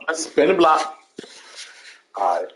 That's a spinning block. All right.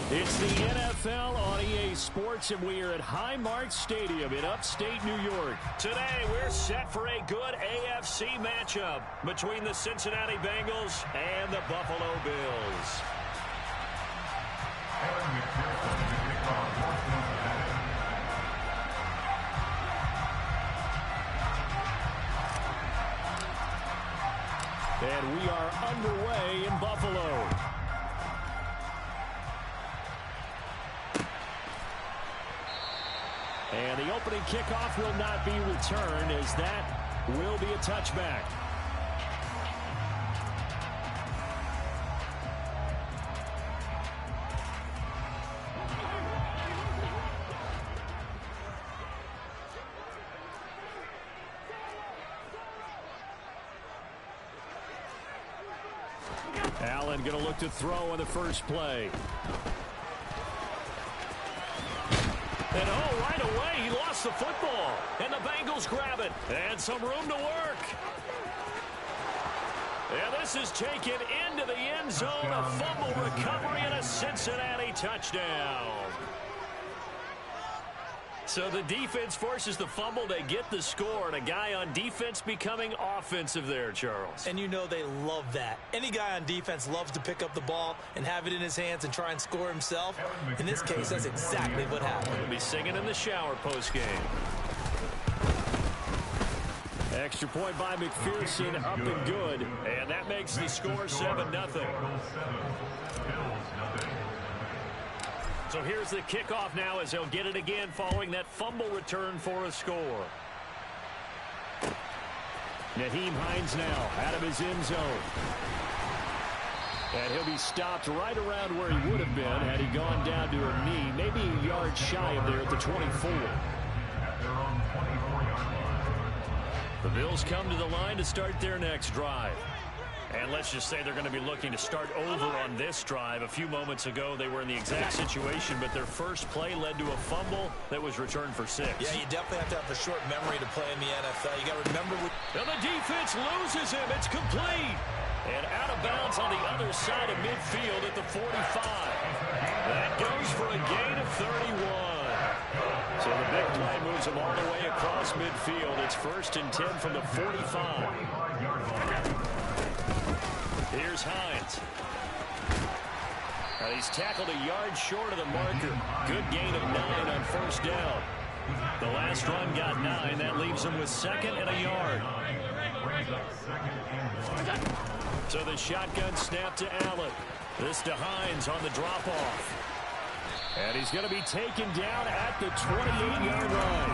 It's the NFL on EA Sports, and we are at Highmark Stadium in upstate New York. Today, we're set for a good AFC matchup between the Cincinnati Bengals and the Buffalo Bills. And we are underway in Buffalo. And the opening kickoff will not be returned, as that will be a touchback. Allen going to look to throw on the first play. And right away, he lost the football. And the Bengals grab it. And some room to work. And this is taken into the end zone. A fumble recovery and a Cincinnati touchdown. So the defense forces the fumble. They get the score, and a guy on defense becoming offensive there, Charles. And you know they love that. Any guy on defense loves to pick up the ball and have it in his hands and try and score himself. In this case, that's exactly what happened. He'll be singing in the shower post-game. Extra point by McPherson, up and good. And that makes the score 7-0. So here's the kickoff now as they'll get it again following that fumble return for a score. Nyheim Hines now out of his end zone. And he'll be stopped right around where he would have been had he gone down to a knee, maybe a yard shy of there at the 24. The Bills come to the line to start their next drive. And let's just say they're going to be looking to start over on this drive. A few moments ago, they were in the exact situation, but their first play led to a fumble that was returned for 6. Yeah, you definitely have to have a short memory to play in the NFL. You got to remember what... And the defense loses him. It's complete. And out of bounds on the other side of midfield at the 45. That goes for a gain of 31. So the big play moves him all the way across midfield. It's 1st and 10 from the 45. Here's Hines. Now he's tackled a yard short of the marker. Good gain of 9 on 1st down. The last run got 9. That leaves him with 2nd and a yard. So the shotgun snap to Allen. This to Hines on the drop-off. And he's going to be taken down at the 28-yard line.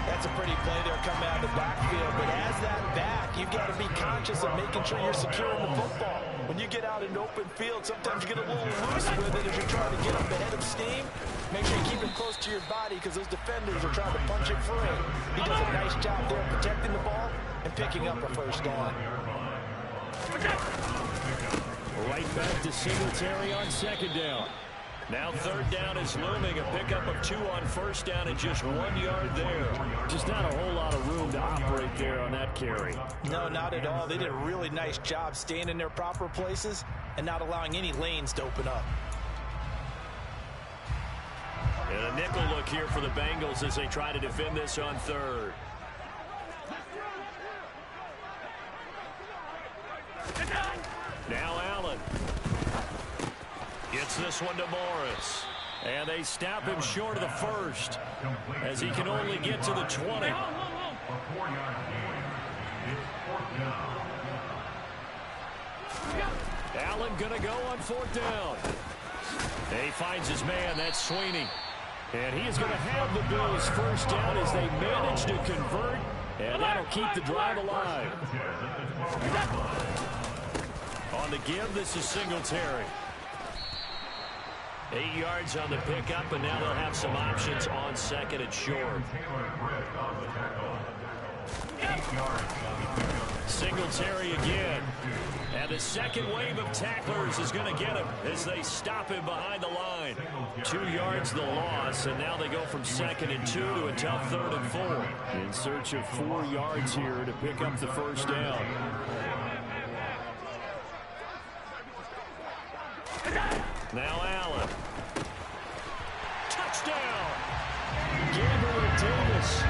That's a pretty play there coming out of the backfield. But as that back, you've got to be conscious of making sure you're securing the football. When you get out in open field, sometimes you get a little loose with it as you're trying to get up ahead of steam. Make sure you keep it close to your body because those defenders are trying to punch it free. He does a nice job there protecting the ball and picking up a 1st down. Right back to Singletary on 2nd down. Now 3rd down is looming. A pickup of 2 on 1st down and just 1 yard there. Just not a whole lot of room to operate there on that carry. No, not at all. They did a really nice job staying in their proper places and not allowing any lanes to open up. And a nickel look here for the Bengals as they try to defend this on 3rd. Now Allen. Gets this one to Morris. And they snap him short of the 1st as he can only get to the 20. Allen going to go on 4th down. And he finds his man. That's Sweeney. And he is going to have the Bills' 1st down as they manage to convert. And that'll keep the drive alive. On the give, this is Singletary. 8 yards on the pickup, and now they'll have some options on 2nd and short. Singletary again. And the second wave of tacklers is going to get him as they stop him behind the line. 2 yards the loss, and now they go from 2nd and 2 to a tough 3rd and 4. In search of 4 yards here to pick up the 1st down. Now Allen. Touchdown! Gabriel Davis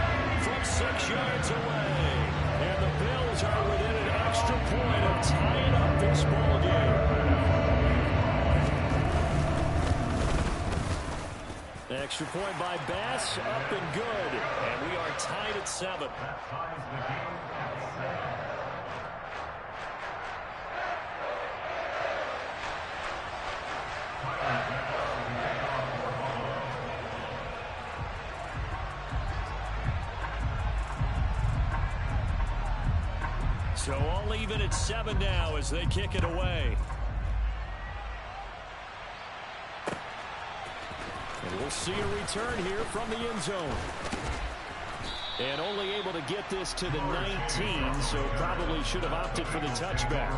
from 6 yards away. And the Bills are within an extra point of tying up this ball game. Extra point by Bass, up and good. And we are tied at 7. So all even at 7 now as they kick it away. And we'll see a return here from the end zone. And only able to get this to the 19, so probably should have opted for the touchback.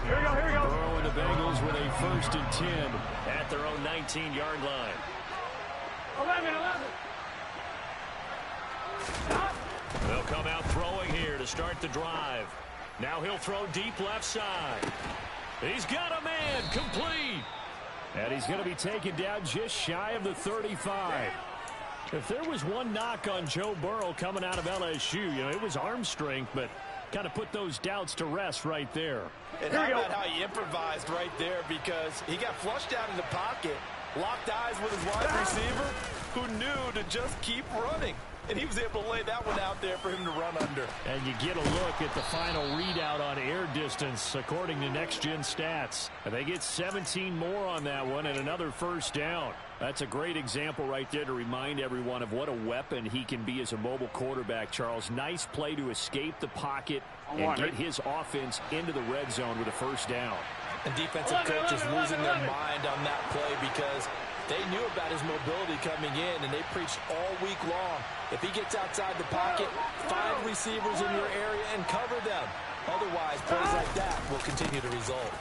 Here we go, here we go. Burrow and the Bengals with a 1st and 10 at their own 19-yard line. 11. They'll come out throwing here to start the drive. Now he'll throw deep left side. He's got a man, complete. And he's going to be taken down just shy of the 35. If there was one knock on Joe Burrow coming out of LSU, it was arm strength, but kind of put those doubts to rest right there. And how about how he improvised right there, because he got flushed out in the pocket, locked eyes with his wide receiver, who knew to just keep running. And he was able to lay that one out there for him to run under. And you get a look at the final readout on air distance, according to Next Gen Stats. And they get 17 more on that one and another first down. That's a great example right there to remind everyone of what a weapon he can be as a mobile quarterback, Charles. Nice play to escape the pocket and get his offense into the red zone with a first down. And defensive coaches losing their mind on that play because they knew about his mobility coming in, and they preached all week long. If he gets outside the pocket, find receivers in your area and cover them. Otherwise, plays like that will continue to result.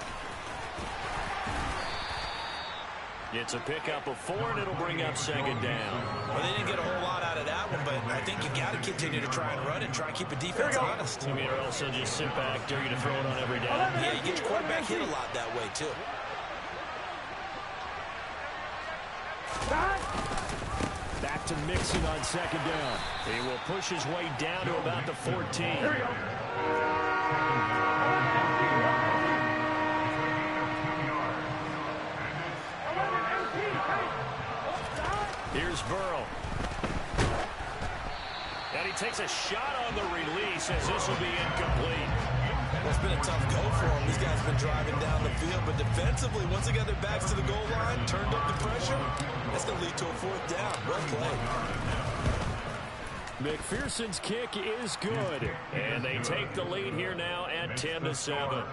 It's a pickup of 4, and it'll bring up second down. Well, they didn't get a whole lot out of that one, but I think you got to continue to try and run and try and keep the defense honest. I mean, or else they'll just sit back, dare you to throw it on every down. Yeah, you get your quarterback hit a lot that way, too. Back to Mixon on second down. He will push his way down to about the 14. Here we go. Here's Burrow. And he takes a shot on the release as this will be incomplete. Well, it's been a tough go for them. These guys have been driving down the field, but defensively, once they got their backs to the goal line, turned up the pressure, that's going to lead to a fourth down. Well played. McPherson's kick is good, and they take the lead here now at 10-7.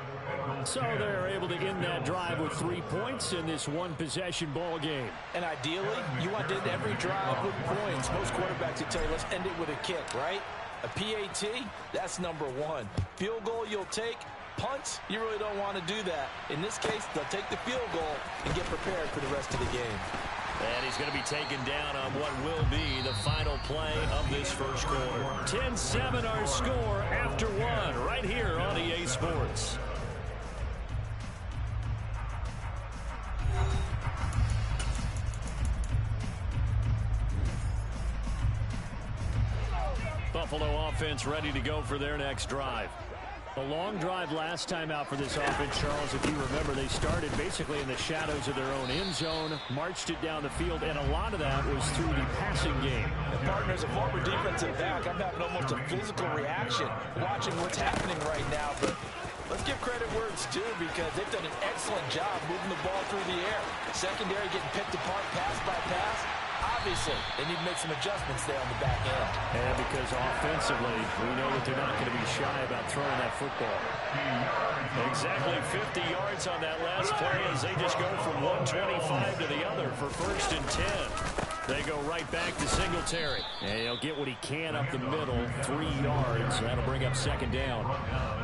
So they're able to end that drive with 3 points in this one-possession ball game. And ideally, you want to end every drive with points. Most quarterbacks will tell you, let's end it with a kick, right? A PAT, that's number one. Field goal you'll take. Punts, you really don't want to do that. In this case, they'll take the field goal and get prepared for the rest of the game. And he's going to be taken down on what will be the final play of this first quarter. 10-7 our score after one right here on EA Sports. Buffalo offense ready to go for their next drive. A long drive last time out for this offense, Charles. If you remember, they started basically in the shadows of their own end zone, marched it down the field, and a lot of that was through the passing game. And partner, as a former defensive back, I'm having almost a physical reaction watching what's happening right now. But let's give credit where it's due, because they've done an excellent job moving the ball through the air. Secondary getting picked apart pass by pass. Obviously, they need to make some adjustments there on the back end. And because offensively, we know that they're not going to be shy about throwing that football. Exactly 50 yards on that last play as they just go from 125 to the other for 1st and 10. They go right back to Singletary. And he'll get what he can up the middle, 3 yards. That'll bring up second down.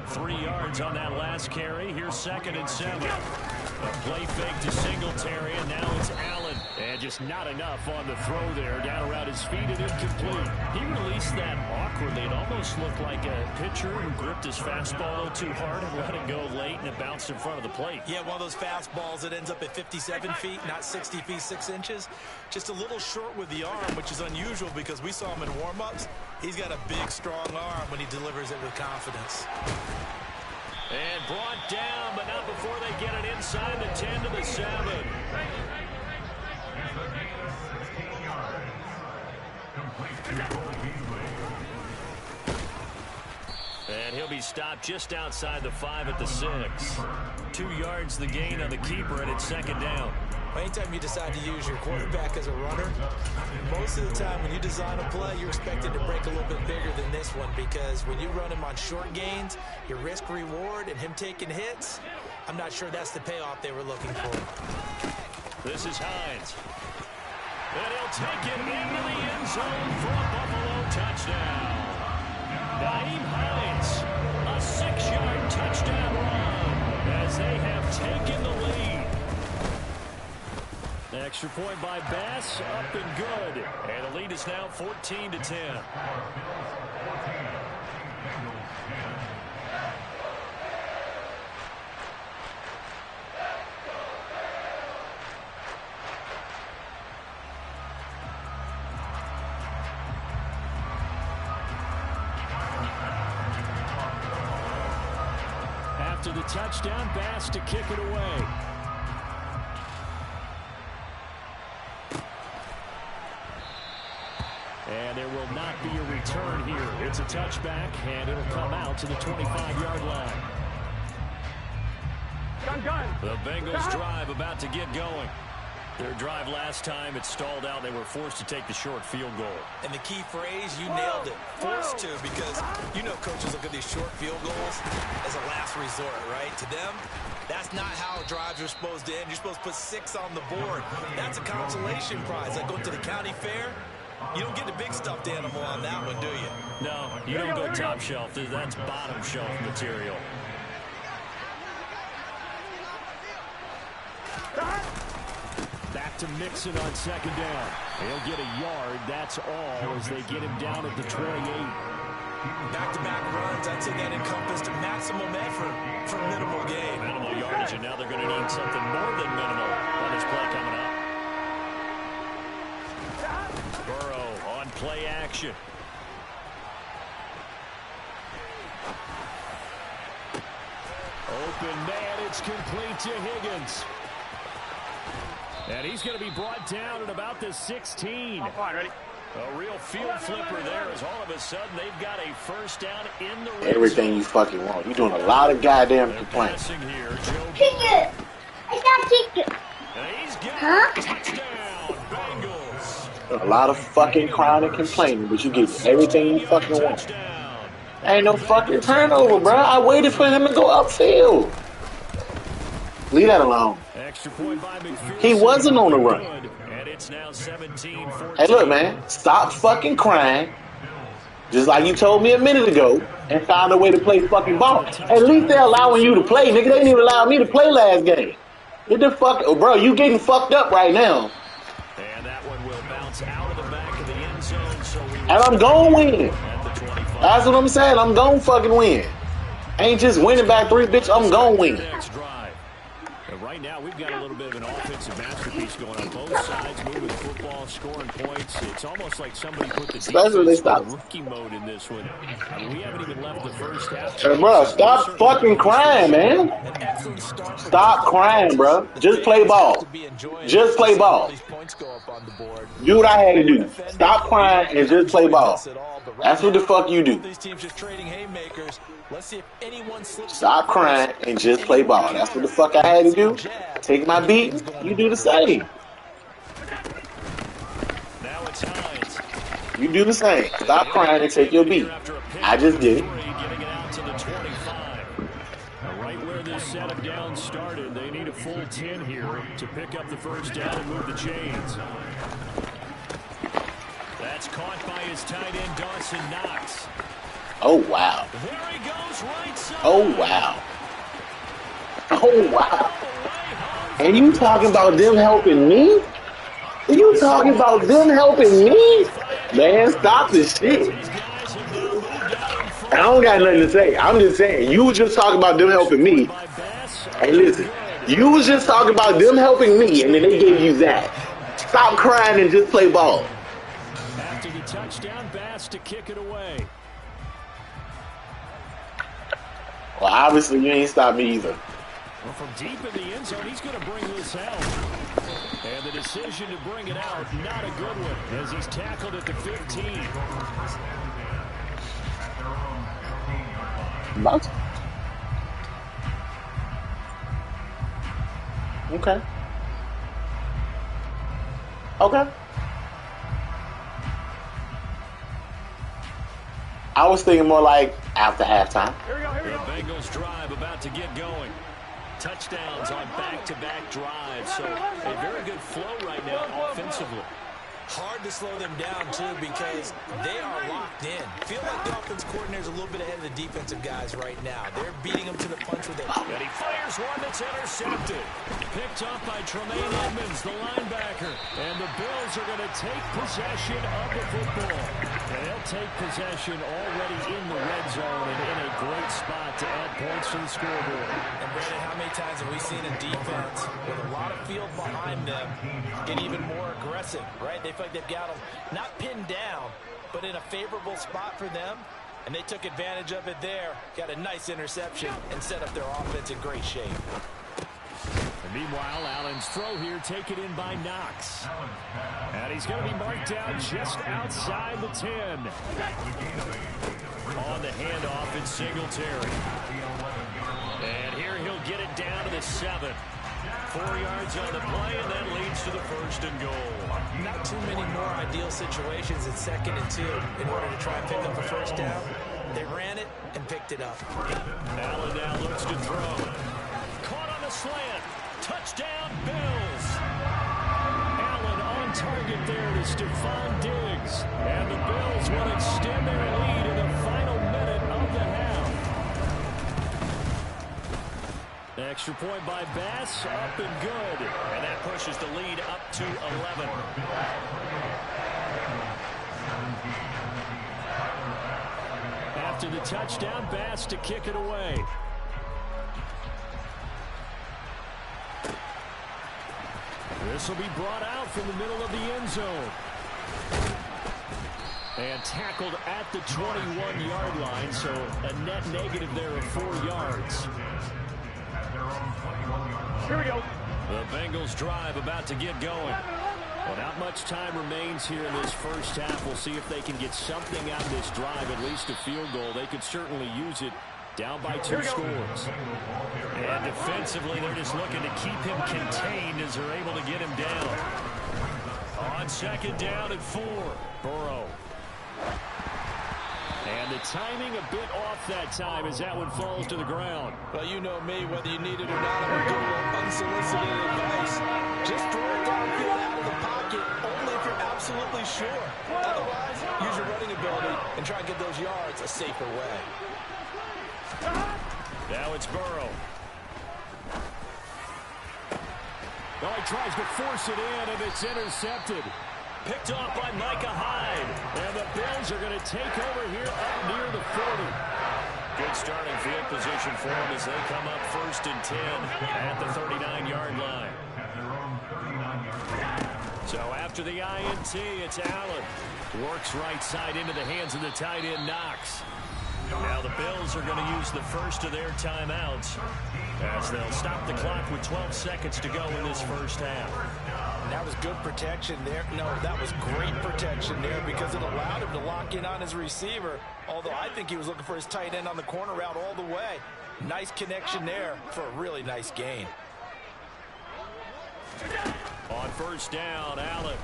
3 yards on that last carry. Here's 2nd and 7. A play fake to Singletary, and now it's Allen. And just not enough on the throw there. Down around his feet and incomplete. He released that awkwardly. It almost looked like a pitcher who gripped his fastball a little too hard and let it go late, and it bounced in front of the plate. Yeah, one of those fastballs that ends up at 57 feet, not 60 feet, 6 inches. Just a little short with the arm, which is unusual because we saw him in warm-ups. He's got a big, strong arm when he delivers it with confidence. And brought down, but not before they get it inside the 10 to the 7. And he'll be stopped just outside the 5 at the 6. 2 yards the gain on the keeper, and it's 2nd down. Anytime you decide to use your quarterback as a runner, most of the time when you design a play, you're expected to break a little bit bigger than this one, because when you run him on short gains, your risk-reward and him taking hits, I'm not sure that's the payoff they were looking for. This is Hines. And he'll take it into the end zone for a Buffalo touchdown. Naeem Hines, a 6-yard touchdown run as they have taken the lead. Extra point by Bass, up and good. And the lead is now 14-10. After the touchdown pass to kick it away. And there will not be a return here. It's a touchback, and it'll come out to the 25-yard line. The Bengals drive about to get going. Their drive last time, it stalled out. They were forced to take the short field goal. And the key phrase, you nailed it. Forced to, because you know coaches look at these short field goals as a last resort, right? To them, that's not how drives are supposed to end. You're supposed to put 6 on the board. That's a consolation prize. Like going to the county fair, you don't get the big stuffed animal on that one, do you? No, you don't go top shelf. That's bottom shelf material. Back to Mixon on second down. He'll get a yard. That's all as they get him down at the 28. Back-to-back runs, I'd say that encompassed maximum effort for minimal gain. Minimal yardage, and now they're going to need something more than minimal on this play coming up. Burrow on play action. Open man, it's complete to Higgins. And he's going to be brought down at about the 16. I'm fine, ready? A real field flipper there as all of a sudden they've got a first down in the red Everything zone. you fucking want. You're doing a lot of goddamn complaining. Kick it! I got kick it. He's got Huh? touchdown, Bengals. A lot of fucking crying and complaining, but you get everything you fucking want. Touchdown. Ain't no fucking turnover, bro. I waited for him to go upfield. Leave that alone. Extra point by McPherson. He wasn't on the run. And it's now 17-14. Hey, look, man. Stop fucking crying. Just like you told me a minute ago. And find a way to play fucking ball. At least they're allowing you to play, nigga. They didn't even allow me to play last game. Get the fuck... Oh, bro, you getting fucked up right now. And that one will bounce out of the back of the end zone. So we And I'm going to win. at the 25. That's what I'm saying. I'm going to fucking win. Ain't just winning by 3, bitch. I'm going to win. Next drive. And right now, we've got a little bit of an offensive masterpiece going on both sides, moving the football, scoring points. It's almost like somebody put the Especially they defense stop. in rookie mode in this one. I mean, we haven't even left the first half. Hey, bro, stop fucking crying, man. An excellent start. Stop crying, bro. Just play ball. Just play ball. These points go up on the board. Do what I had to do. Stop crying and just play ball. That's what the fuck you do. These teams just trading haymakers. Let's see if anyone slips. Stop crying and just play ball. That's what the fuck I had to do. Take my beat. You do the same. Now it's Hines. You do the same. Stop crying and take your beat. I just did it. Getting it out to the 25. Now, right where this set of downs started, they need a full 10 here to pick up the first down and move the chains. That's caught by his tight end, Dawson Knox. Oh, wow. There he goes, right side. Oh, wow. Oh, wow. And you talking about them helping me? Are you talking about them helping me? Man, stop this shit. I don't got nothing to say. I'm just saying, you was just talking about them helping me. Hey, listen, you was just talking about them helping me, and then they gave you that. Stop crying and just play ball. After the touchdown, Bass to kick it away. Well, obviously, you ain't stopped me either. Well, from deep in the end zone, he's going to bring this out. And the decision to bring it out, not a good one, as he's tackled at the 15. What? Okay. Okay. I was thinking more like after halftime. Here we go, here we The go. Bengals drive about to get going. Touchdowns on back-to-back drives, so a very good flow right now offensively. Hard to slow them down, too, because they are locked in. Feel like the offense coordinator's a little bit ahead of the defensive guys right now. They're beating them to the punch with it. And he fires one that's intercepted. Picked up by Tremaine Edmonds, the linebacker. And the Bills are going to take possession of the football. And they'll take possession already in the red zone and in a great spot to add points to the scoreboard. And, Brandon, how many times have we seen a defense with a lot of field behind them get even more aggressive, right? They feel like they've got them not pinned down, but in a favorable spot for them. And they took advantage of it there. Got a nice interception and set up their offense in great shape. And meanwhile, Allen's throw here taken in by Knox. And he's going to be marked down just outside the 10. On the handoff, it's Singletary. And here he'll get it down to the 7. 4 yards on the play, and that leads to the 1st and goal. Not too many more ideal situations in 2nd and 2 in order to try and pick up a 1st down. They ran it and picked it up. Allen now looks to throw. Caught on the slant. Touchdown, Bills. Allen on target there to Stephon Diggs. And the Bills will extend their lead in the final minute of the half. Extra point by Bass, up and good. And that pushes the lead up to 11. After the touchdown, Bass to kick it away. This will be brought out from the middle of the end zone. And tackled at the 21-yard line, so a net negative there of 4 yards. Here we go. The Bengals drive about to get going. Well, not much time remains here in this first half. We'll see if they can get something out of this drive, at least a field goal. They could certainly use it down by 2 scores. And defensively, they're just looking to keep him contained as they're able to get him down. On 2nd down and 4, Burrow. And the timing a bit off that time as that one falls to the ground. Well, you know me, whether you need it or not, I'm going to give you unsolicited advice. Just throw it downfield out of the pocket, only if you're absolutely sure. Otherwise, use your running ability and try and get those yards a safer way. Now it's Burrow. Well, he tries to force it in, and it's intercepted. Picked off by Micah Hyde. And the Bills are going to take over here up near the 40. Good starting field position for them as they come up 1st and 10 at the 39-yard line. So after the INT, it's Allen. Works right side into the hands of the tight end, Knox. Now the Bills are going to use the first of their timeouts as they'll stop the clock with 12 seconds to go in this first half. That was good protection there. No, that was great protection there because it allowed him to lock in on his receiver, although I think he was looking for his tight end on the corner route all the way. Nice connection there for a really nice gain. On 1st down, Allen.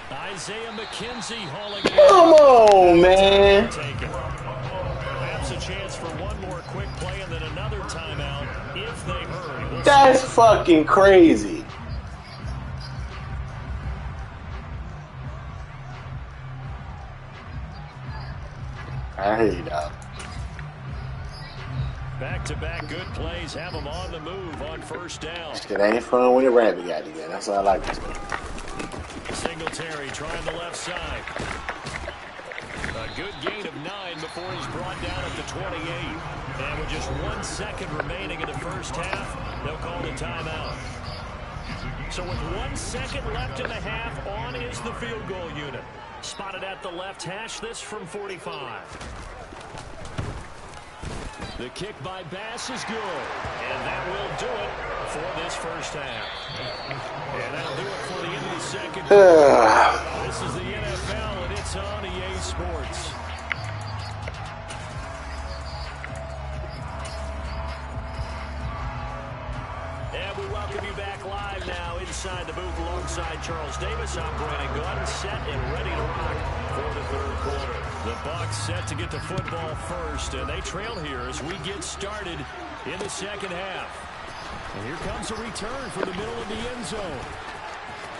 Isaiah McKenzie hauling it. Come on, man. Perhaps a chance for one more quick play and then another timeout if they hurry. That's fucking crazy. I hear you, dog. Back-to-back good plays have them on the move on 1st down. It ain't fun when the rabbit got again. That's all I like to say. Singletary trying the left side. A good gain of 9 before he's brought down at the 28. And with just 1 second remaining in the first half, they'll call the timeout. So with 1 second left in the half, on is the field goal unit. Spotted at the left hash, this from 45. The kick by Bass is good. And that will do it for this first half. And that'll do it for the end of the second. This is the NFL, and it's on EA Sports. And we welcome you back live now inside the booth alongside Charles Davis. I'm Brandon Gunn, set and ready to rock for the 3rd quarter. The Bucs set to get the football first, and they trail here as we get started in the second half. And here comes a return from the middle of the end zone.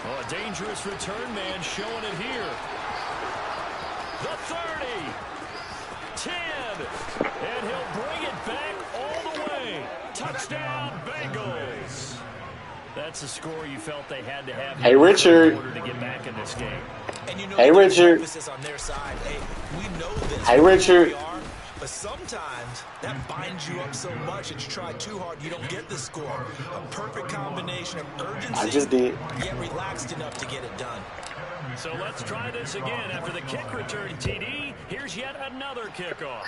Oh, a dangerous return man showing it here. The 30, 10, and he'll bring it back all the way. Touchdown, Bengals. That's a score you felt they had to have. Hey, Richard. In order to get back in this game. And you know, hey, Richard. emphasis on their side. Hey, we know this. Hey, Richard. But sometimes that binds you up so much that you try too hard, you don't get the score. A perfect combination of urgency, I just did. yet relaxed enough to get it done. So let's try this again. After the kick return TD, here's yet another kickoff.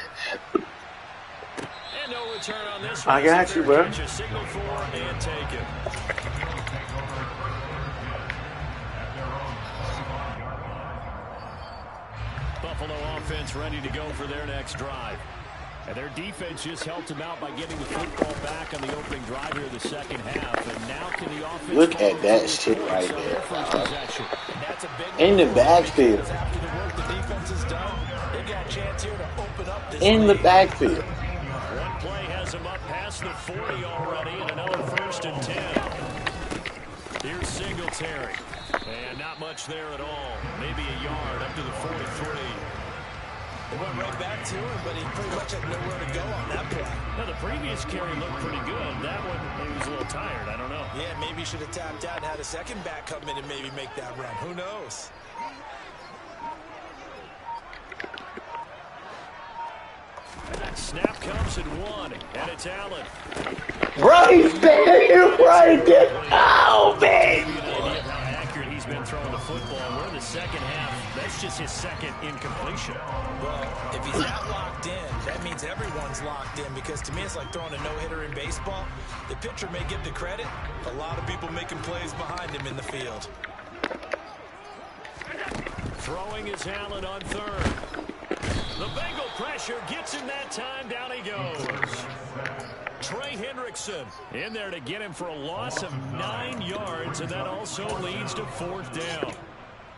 And no return on this one. I got you, bro. Signal for and take it. Buffalo offense ready to go for their next drive. And their defense just helped them out by getting the football back on the opening drive here in the second half. And now can the offense... Look at that shit right there. That's a big in the backfield. after the work the defense has done, they've got a chance here to open up this In the lead. backfield. One play has them up past the 40 already, and another 1st and 10. Here's Singletary. And not much there at all. Maybe a yard up to the 43. They went right back to him, but he pretty much had nowhere to go on that play. Now, the previous carry looked pretty good. That one, he was a little tired. I don't know. Yeah, maybe he should have tapped out and had a second back come in and maybe make that run. Who knows? Snap comes at 1, and it's Allen. Bro, he's there right there. Oh, man. Give you an idea of how accurate he's been throwing the football. We're in the second half. That's just his second incompletion. Well, if he's not locked in, that means everyone's locked in, because to me it's like throwing a no-hitter in baseball. The pitcher may get the credit. A lot of people making plays behind him in the field. Throwing is Allen on 3rd. The Bengal pressure gets him that time. Down he goes. Trey Hendrickson in there to get him for a loss of 9 yards, and that also leads to 4th down.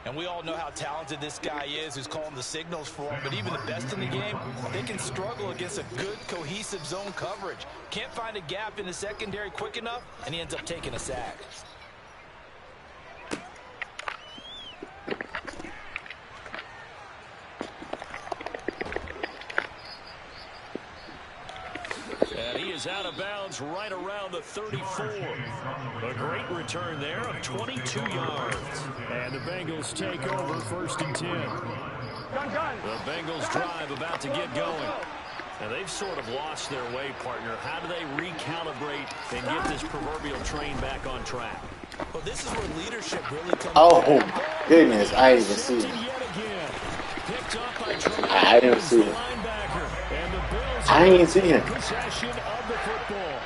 And we all know how talented this guy is who's calling the signals for him, but even the best in the game, they can struggle against a good, cohesive zone coverage. Can't find a gap in the secondary quick enough, and he ends up taking a sack. And he is out of bounds right around the 34. A great return there of 22 yards. And the Bengals take over 1st and 10. The Bengals drive about to get going. Now, they've sort of lost their way, partner. How do they recalibrate and get this proverbial train back on track? Well, this is where leadership really comes. Oh, goodness. I didn't even see it. I didn't see it. I didn't see him. Possession of the football.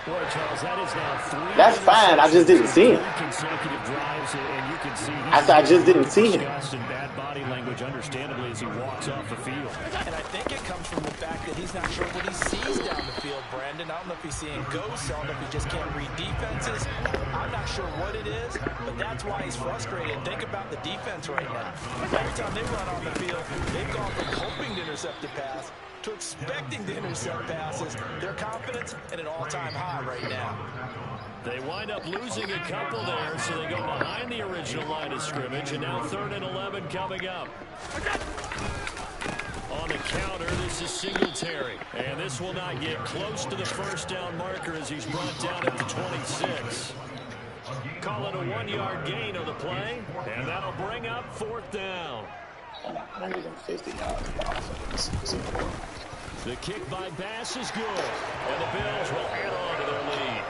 Boy, Charles, that is now 3. That's fine. I just didn't see him. Consecutive drives, and you can see I just didn't see him. and bad body language, understandably, as he walks off the field. And I think it comes from the fact that he's not sure what he sees down the field, Brandon. I don't know if he's seeing ghosts. I don't know if he just can't read defenses. I'm not sure what it is, but that's why he's frustrated. Think about the defense right now. Every time they run on the field, they've gone from hoping to intercept the pass to expecting to intercept passes. Their confidence at an all-time high right now. They wind up losing a couple there, so they go behind the original line of scrimmage, and now 3rd and 11 coming up. On the counter, this is Singletary, and this will not get close to the 1st down marker as he's brought down at the 26. Call it a 1-yard gain on the play, and that'll bring up 4th down. 150 yards. The kick by Bass is good, and the Bills will add on to their lead.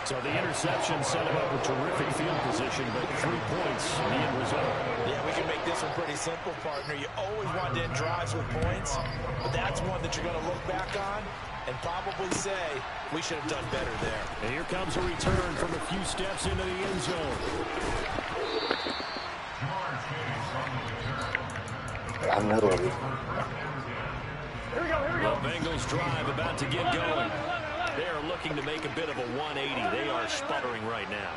So the interception set him up with terrific field position, but 3 points in the end result. Yeah, we can make this one pretty simple, partner. You always want to end drives with points, but that's one that you're going to look back on and probably say, we should have done better there. And here comes a return from a few steps into the end zone. I know it. Here we go, here we go. The Bengals drive about to get going. They are looking to make a bit of a 180. They are sputtering right now.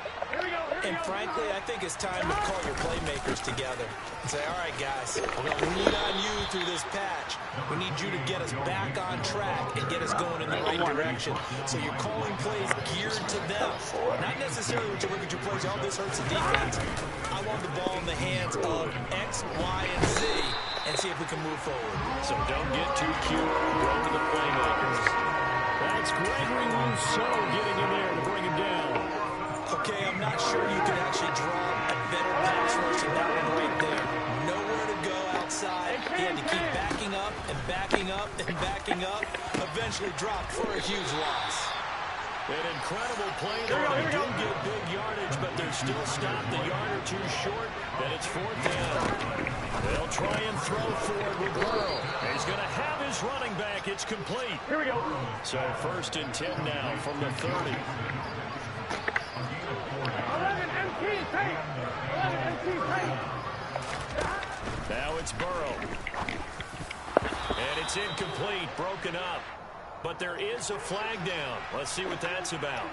And frankly, I think it's time to call your playmakers together and say, all right, guys, we're going to lean on you through this patch. We need you to get us back on track and get us going in the right direction. So you're calling plays geared to them. Not necessarily when you look at your plays, oh, this hurts the defense. I want the ball in the hands of X, Y, and Z and see if we can move forward. So don't get too cute. Go to the playmakers. That's Gregory Rousseau getting in there to bring him down. Okay, I'm not sure you can actually draw a better pass rush than that one right there. Nowhere to go outside. He had to keep backing up and backing up, eventually dropped for a huge loss. An incredible play there. They do get big yardage, but they're still stopped a yard or two short, and it's 4th down. They'll try and throw forward with Burrow. He's going to have his running back. It's complete. Here we go. So 1st and 10 now from the 30. 11 MT tape. 11 MT tape. Now it's Burrow. And it's incomplete, broken up. But there is a flag down. Let's see what that's about.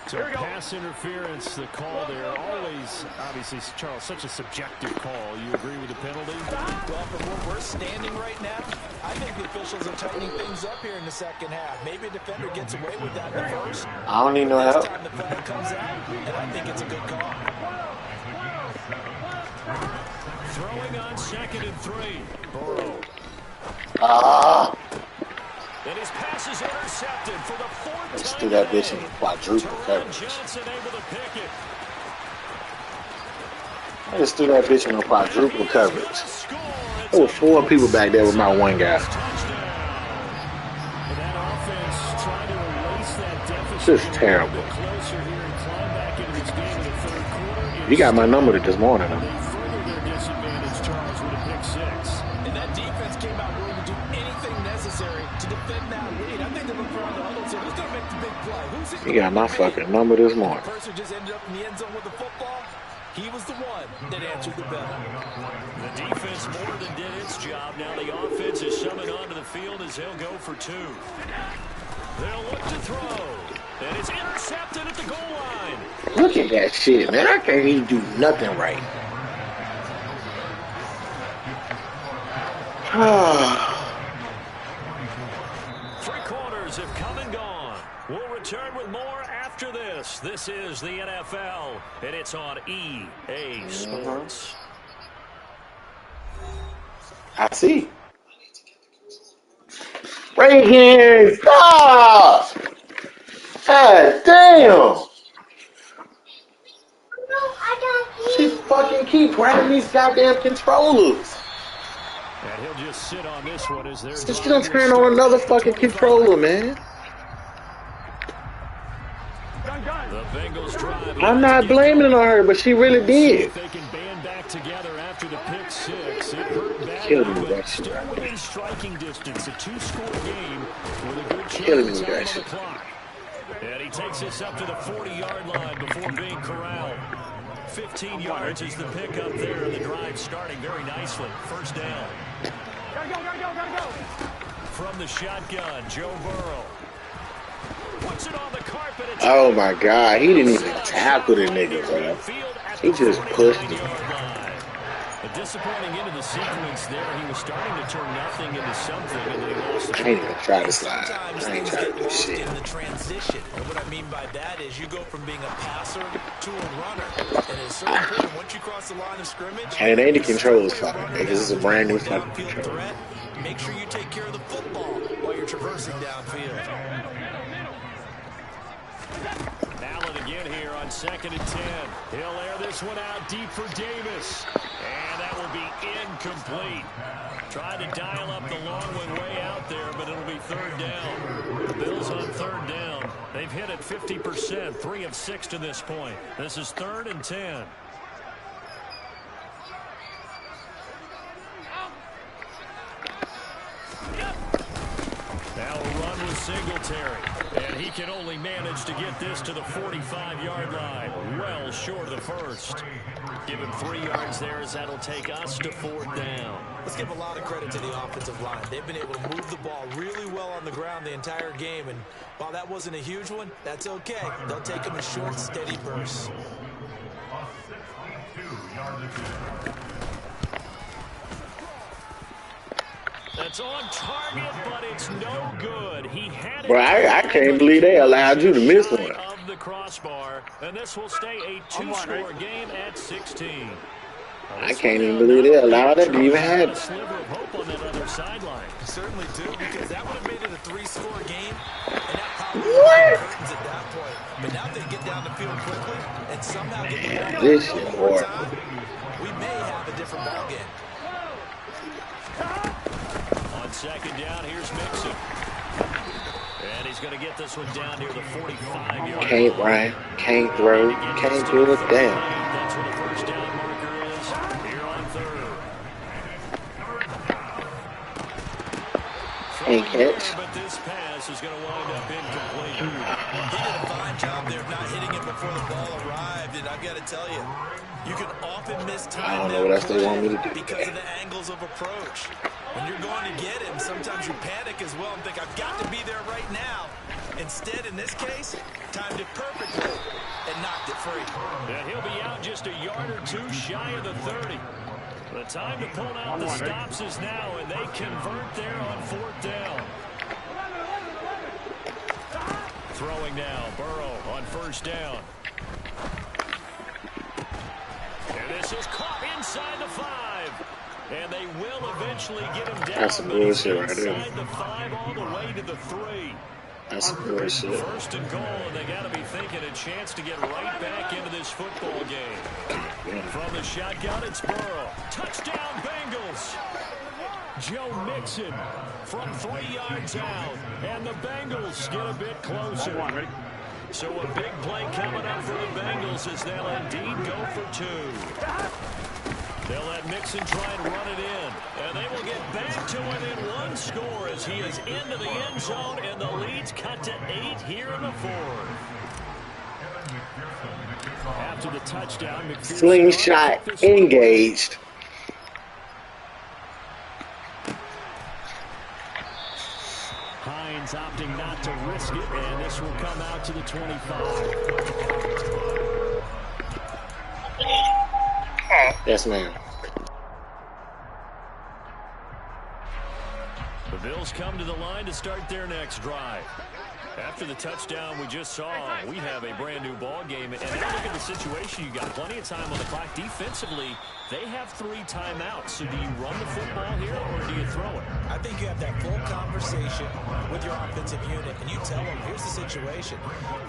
So pass interference, the call there. Always, obviously, Charles, such a subjective call. You agree with the penalty? Well, from where we're standing right now, I think the officials are tightening things up here in the second half. Maybe a defender gets away with that in the first. I don't need no help. This time the flag comes out, and I think it's a good call. Throwing on 2nd and 3. Burrow. And his pass is intercepted for the 4th time. Let's do that bitch in quadruple coverage. Johnson able to pick it. I just threw that bitch in quadruple coverage. There were 4 people back there with my one guy. That offense trying to erase that deficit. This is terrible. You got my number this morning. They further their disadvantage, Charles, with a pick 6. And that defense came out willing to do anything necessary to defend that lead. I think they're looking around the huddle and saying, who's going to make the big play? You got my fucking number this morning. The person just ended up in the end zone with the football. He was the one that answered the bell. The defense more than did its job. Now the offense is summoned onto the field as they'll go for 2. They'll look to throw. And it's intercepted at the goal line. Look at that shit, man. I can't even do nothing right. 3 quarters have come and gone. We'll return with more after this. This is the NFL, and it's on EA Sports. I see. Right here. Stop. God damn. She fucking keep grabbing these goddamn controllers. And he'll just sit on this one as they're Just gonna turn on another fucking controller, man. The Bengals drive. I'm not blaming it on her, but she really did. They can band back together after the pick 6. It hurt badly, Killing me with but that shit. still within striking distance. A 2-score game with a good Killing me chance with on that the shit. clock. And he takes this up to the 40-yard line before being corralled. 15 yards is the pickup there, and the drive starting very nicely. 1st down. Gotta go. From the shotgun, Joe Burrow. Puts it on the carpet. Oh my god, he didn't even tackle the nigga, bro. He just pushed him. A disappointing end of the sequence there. He was starting to turn nothing into something, and then he lost I ain't even try to slide. Sometimes I ain't things trying get to do lost shit. in the transition. And what I mean by that is you go from being a passer to a runner. And it's so important once you cross the line of scrimmage. And it ain't the controls fucking, nigga. This is a brand new fucking Downfield control. threat. Make sure you take care of the football while you're traversing downfield. Allen again here on 2nd and 10. He'll air this one out deep for Davis. And that will be incomplete. Tried to dial up the long one way out there, but it'll be 3rd down. The Bills on 3rd down. They've hit it 50%, 3 of 6 to this point. This is 3rd and 10. Now a run with Singletary. And he can only manage to get this to the 45-yard line. Well short of the 1st. Give him 3 yards there as that'll take us to 4th down. Let's give a lot of credit to the offensive line. They've been able to move the ball really well on the ground the entire game. And while that wasn't a huge one, that's okay. They'll take them in short, steady bursts. That's on target, but it's no good. He had it. Bro, I can't believe they allowed you to miss one. Of the crossbar, and this will stay a 2-score game at 16. I can't even believe they allowed that to even happen. A sliver of hope on that other sideline. Certainly do, because that would have made it a 3-score game. And that probably What? curtains at that point. But now they get down the field quickly and somehow get the ball This back shit one more horrible. time. We may have a different ball game. On On second down, here's Mixon. And he's going to get this one down near the 45-yard line. Can't run, can't throw, can't do a damn. That's where the first down marker is here on third. Can't catch. But this pass is going to wind up incomplete. He did a fine job there of not hitting it before the ball arrived, and I've got to tell you, you can often miss time. I don't know what else they want me to do because of the angles of approach. When you're going to get him, sometimes you panic as well and think, I've got to be there right now. Instead, in this case, timed it perfectly and knocked it free. Yeah, he'll be out just a yard or two shy of the 30. The time to pull out the stops is now, and they convert there on fourth down. Throwing now, Burrow on first down. And this is caught inside the 5. And they will eventually get him down. That's some bullshit right there. Inside the 5 all the way to the 3. That's some bullshit. First and goal, and they got to be thinking a chance to get right back into this football game. From the shotgun, it's Burrow. Touchdown, Bengals. Joe Mixon from 3 yards out, and the Bengals get a bit closer. So a big play coming up for the Bengals as they'll indeed go for 2. They'll let Mixon try and run it in. And they will get back to within 1 score as he is into the end zone, and the lead's cut to 8 here in the 4th. After the touchdown, McPherson Slingshot engaged. Hines opting not to risk it, and this will come out to the 25. Yes, ma'am. The Bills come to the line to start their next drive. After the touchdown we just saw, we have a brand new ball game. And now look at the situation. You got plenty of time on the clock. Defensively, they have 3 timeouts. So do you run the football here or do you throw it? I think you have that full conversation with your offensive unit, and you tell them, here's the situation.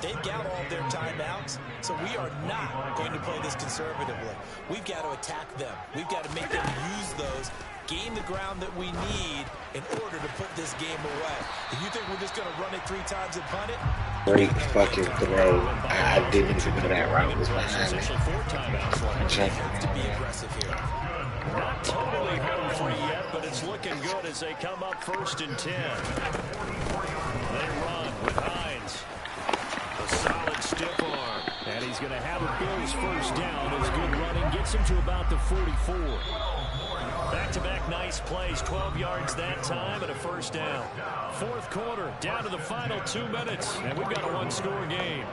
They've got all of their timeouts, so we are not going to play this conservatively. We've got to attack them. We've got to make them use those, gain the ground that we need in order to put this game away. If you think we're just going to run it 3 times and punt it, Great fucking throw. I didn't even know that route was behind me. To be aggressive here. Not totally home free yet, but it's looking good as they come up 1st and 10. They run with Hines. A solid stiff arm. And he's going to have a Bills first down as good running gets him to about the 44. Back-to-back nice plays, 12 yards that time and a first down. 4th quarter, down to the final 2 minutes, and we've got a 1-score game.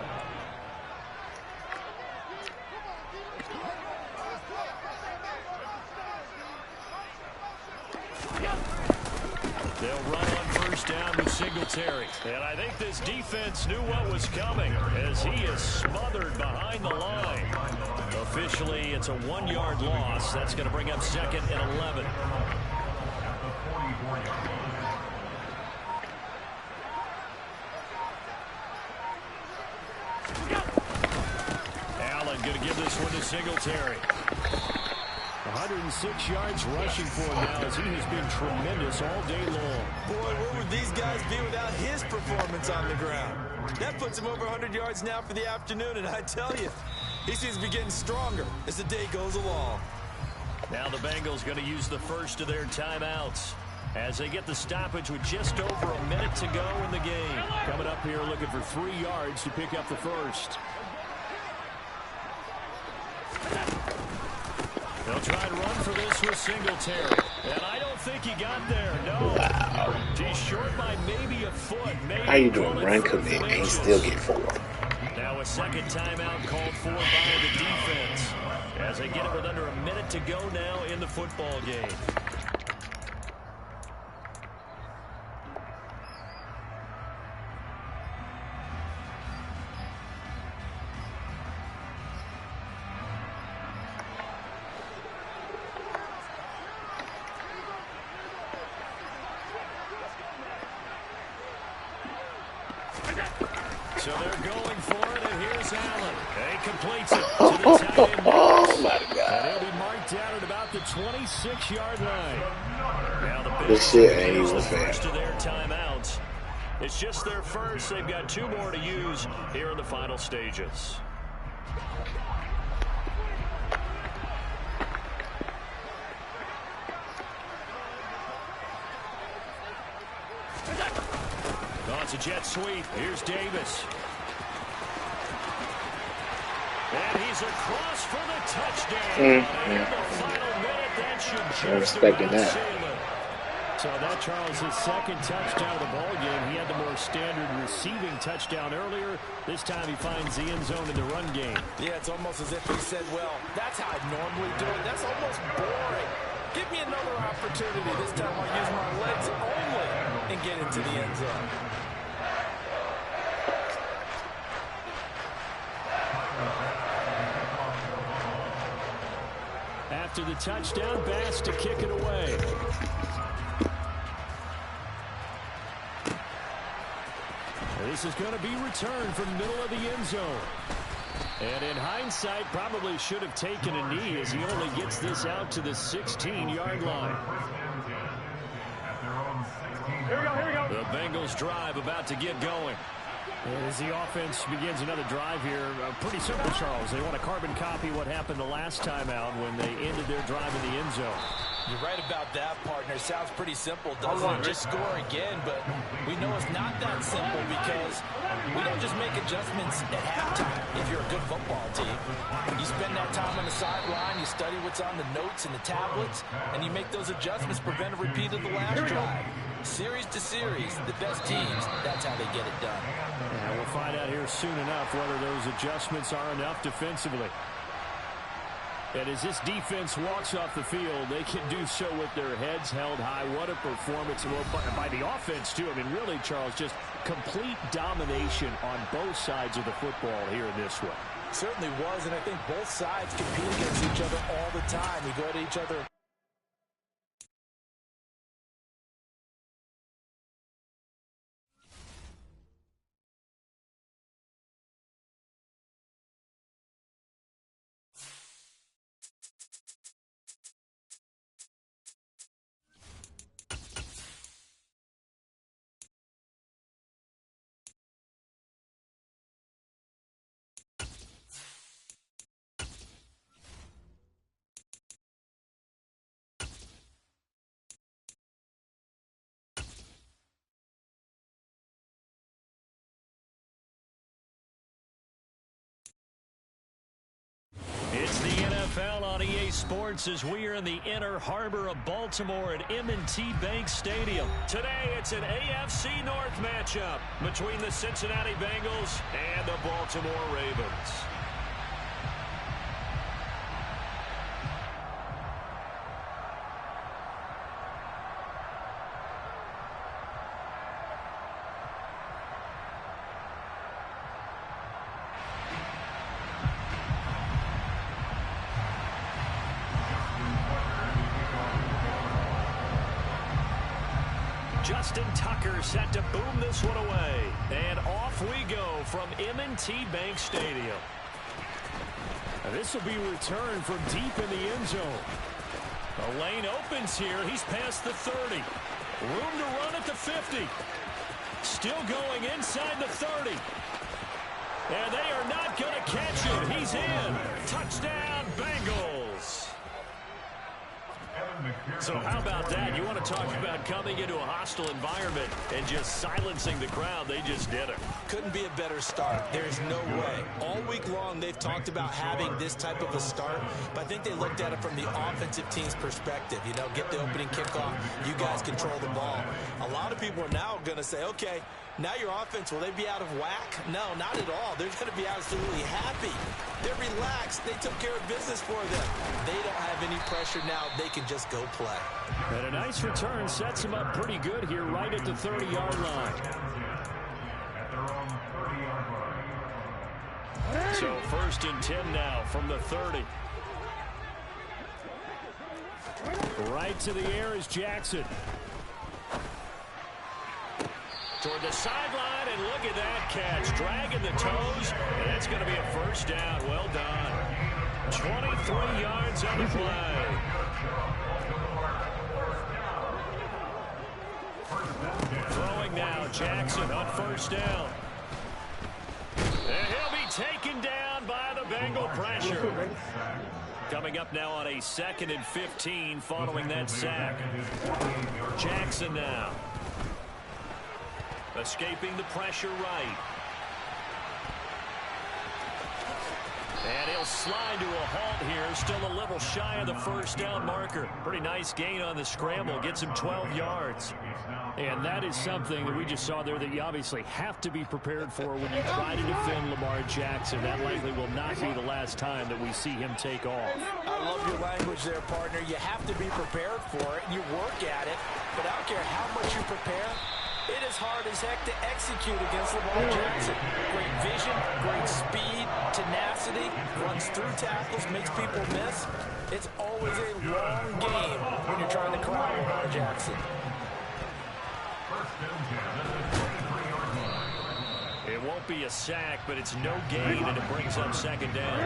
They'll run on first down with Singletary. And I think this defense knew what was coming as he is smothered behind the line. Officially, it's a 1-yard loss. That's going to bring up 2nd and 11. Allen going to give this one to Singletary. 106 yards rushing for him now as he has been tremendous all day long. boy, where would these guys be without his performance on the ground? That puts him over 100 yards now for the afternoon, and I tell you, he seems to be getting stronger as the day goes along. Now the Bengals going to use the first of their timeouts as they get the stoppage with just over a minute to go in the game. Coming up here looking for 3 yards to pick up the first. They'll try and run for this with Singletary. And I don't think he got there, no. Wow. He's short by maybe a foot. Maybe How you doing run commit and still get 4? Now a second timeout called for by the defense as they get it with under a minute to go now in the football game. So they're going for it, and here's Allen. He completes it to the tight end. Oh, my God. And he'll be marked down at about at the 26-yard line. Now the this shit ain't even the fair. first of their timeouts. It's just their first. They've got 2 more to use here in the final stages. Oh, it's a jet sweep. Here's Davis. And he's across for the touchdown. In the final minute, that should just expecting that. seal it. So that, Charles, his second touchdown of the ball game. He had the more standard receiving touchdown earlier. This time he finds the end zone in the run game. Yeah, it's almost as if he said, well, that's how I normally do it. That's almost boring. Give me another opportunity. This time I'll use my legs only and get into the end zone. After the touchdown, Bass to kick it away. This is going to be returned from the middle of the end zone. And in hindsight, probably should have taken a knee as he only gets this out to the 16-yard line. Here we go. The Bengals drive about to get going. And as the offense begins another drive here, pretty simple, Charles. They want to carbon copy what happened the last time out when they ended their drive in the end zone. You're right about that, partner. Sounds pretty simple, doesn't it? Just score again, but we know it's not that simple because we don't just make adjustments at halftime if you're a good football team. You spend that time on the sideline, you study what's on the notes and the tablets, and you make those adjustments, prevent a repeat of the last drive. Series to series, the best teams, that's how they get it done. And we'll find out here soon enough whether those adjustments are enough defensively. And as this defense walks off the field, they can do so with their heads held high. What a performance by the offense, too. I mean, really, Charles, just complete domination on both sides of the football here in this one. Certainly was, and I think both sides compete against each other all the time. We go at each other. It's the NFL on EA Sports as we are in the inner harbor of Baltimore at M&T Bank Stadium. Today, it's an AFC North matchup between the Cincinnati Bengals and the Baltimore Ravens. Justin Tucker set to boom this one away. And off we go from M&T Bank Stadium. And this will be returned from deep in the end zone. The lane opens here. He's past the 30. Room to run at the 50. Still going inside the 30. And they are not going to catch him. He's in. Touchdown, Bengals. So how about that? You want to talk about coming into a hostile environment and just silencing the crowd. They just did it. Couldn't be a better start. There's no way. All week long, they've talked about having this type of a start, but I think they looked at it from the offensive team's perspective. You know, get the opening kickoff. You guys control the ball. A lot of people are now going to say, okay, now your offense, will they be out of whack? No, not at all. They're going to be absolutely happy. They're relaxed. They took care of business for them. They don't have any pressure now. They can just go play. And a nice return sets them up pretty good here right at the 30-yard line. So 1st and 10 now from the 30. Right to the air is Jackson. Toward the sideline, and look at that catch. Dragging the toes, and it's going to be a first down. Well done. 23 3 yards on the play. Throwing now, Jackson on first down. And he'll be taken down by the Bengal pressure. Coming up now on a 2nd and 15 following that sack. Jackson now. Escaping the pressure right. And he'll slide to a halt here. Still a little shy of the first down marker. Pretty nice gain on the scramble. Gets him 12 yards. And that is something that we just saw there that you obviously have to be prepared for when you try to defend Lamar Jackson. That likely will not be the last time that we see him take off. I love your language there, partner. You have to be prepared for it, and you work at it. But I don't care how much you prepare, it is hard as heck to execute against Lamar Jackson. Great vision, great speed, tenacity, runs through tackles, makes people miss. It's always a long game when you're trying to corral Lamar Jackson. It won't be a sack, but it's no gain, and it brings up 2nd down.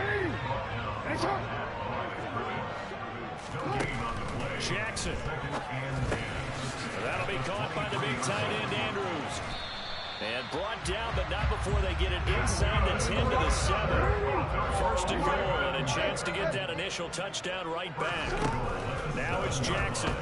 Jackson. That'll be caught by the big tight end, Andrews. And brought down, but not before they get it inside the 10 to the 7. 1st and goal, and a chance to get that initial touchdown right back. Now it's Jackson.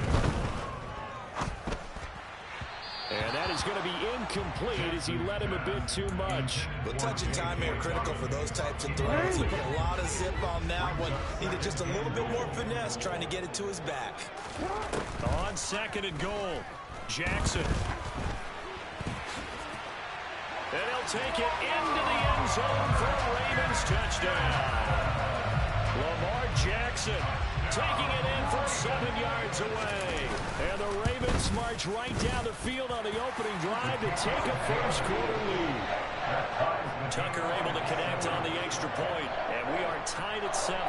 And that is going to be incomplete as he led him a bit too much. But touch and time here critical for those types of throws. He put a lot of zip on that one. Needed just a little bit more finesse trying to get it to his back. On 2nd and goal, Jackson. And he'll take it into the end zone for a Ravens touchdown. Lamar Jackson taking it in from 7 yards away. And the Ravens march right down the field on the opening drive to take a first-quarter lead. Tucker able to connect on the extra point, and we are tied at 7.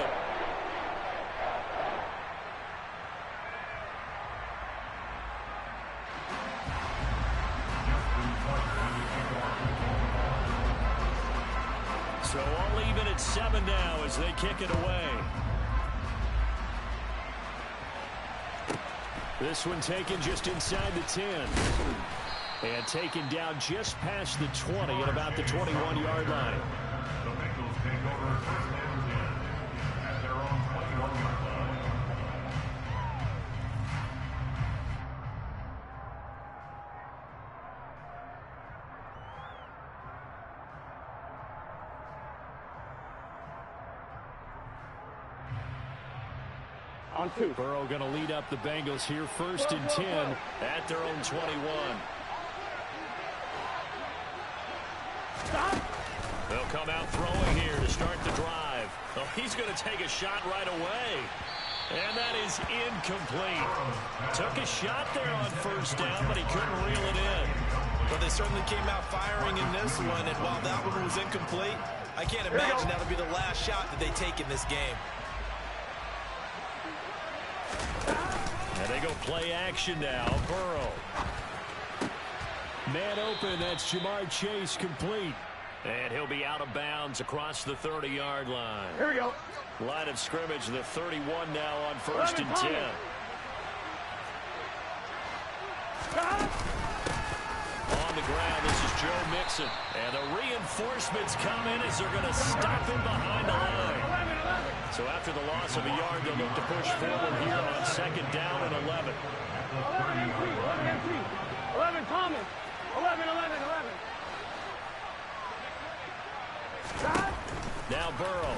So all even at 7 now as they kick it away. This one taken just inside the 10. And taken down just past the 20 at about the 21-yard line. The Bengals take over 1st and 10 at their own 21-yard line. On 2. Burrow going to lead up the Bengals here 1st and 10 at their own 21. They'll come out throwing here to start the drive. Oh, he's going to take a shot right away. And that is incomplete. Took a shot there on 1st down, but he couldn't reel it in. But they certainly came out firing in this one, and while that one was incomplete, I can't imagine that'll be the last shot that they take in this game. And they go play action now. Burrow. Man open, that's Jamar Chase complete. And he'll be out of bounds across the 30-yard line. Here we go. Line of scrimmage, the 31 now on 1st and 10. On the ground, this is Joe Mixon. And the reinforcements come in as they're going to stop him behind the line. So after the loss of a yard, they'll look to push forward here on 2nd down and 11. 11 Thomas. 11. Now Burrow.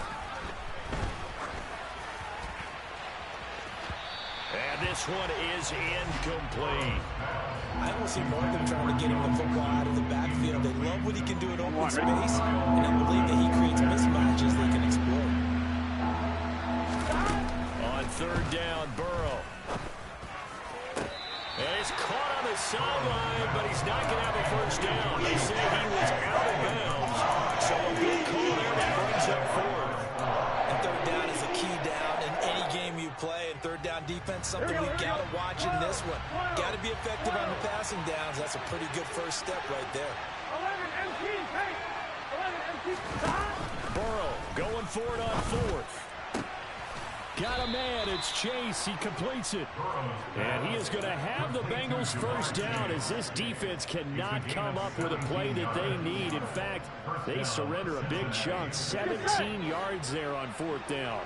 And this one is incomplete. I don't see more of them trying to get him the football out of the backfield. They love what he can do in open space, and I believe that he creates mismatches they can exploit. On 3rd down, Burrow. And he's caught on the sideline, but he's not going to have a 1st down. They say he was out of bounds. So a good call there that brings up 4th. And 3rd down is a key down in any game you play. And 3rd down defense, something we've got to watch in this one. Got to be effective on the passing downs. That's a pretty good first step right there. 11 MT. Hey. 11 MT. Burrow going for it on 4th. Got a man. It's Chase. He completes it. And he is going to have the Bengals first down as this defense cannot come up with a play that they need. In fact, they surrender a big chunk. 17 yards there on 4th down.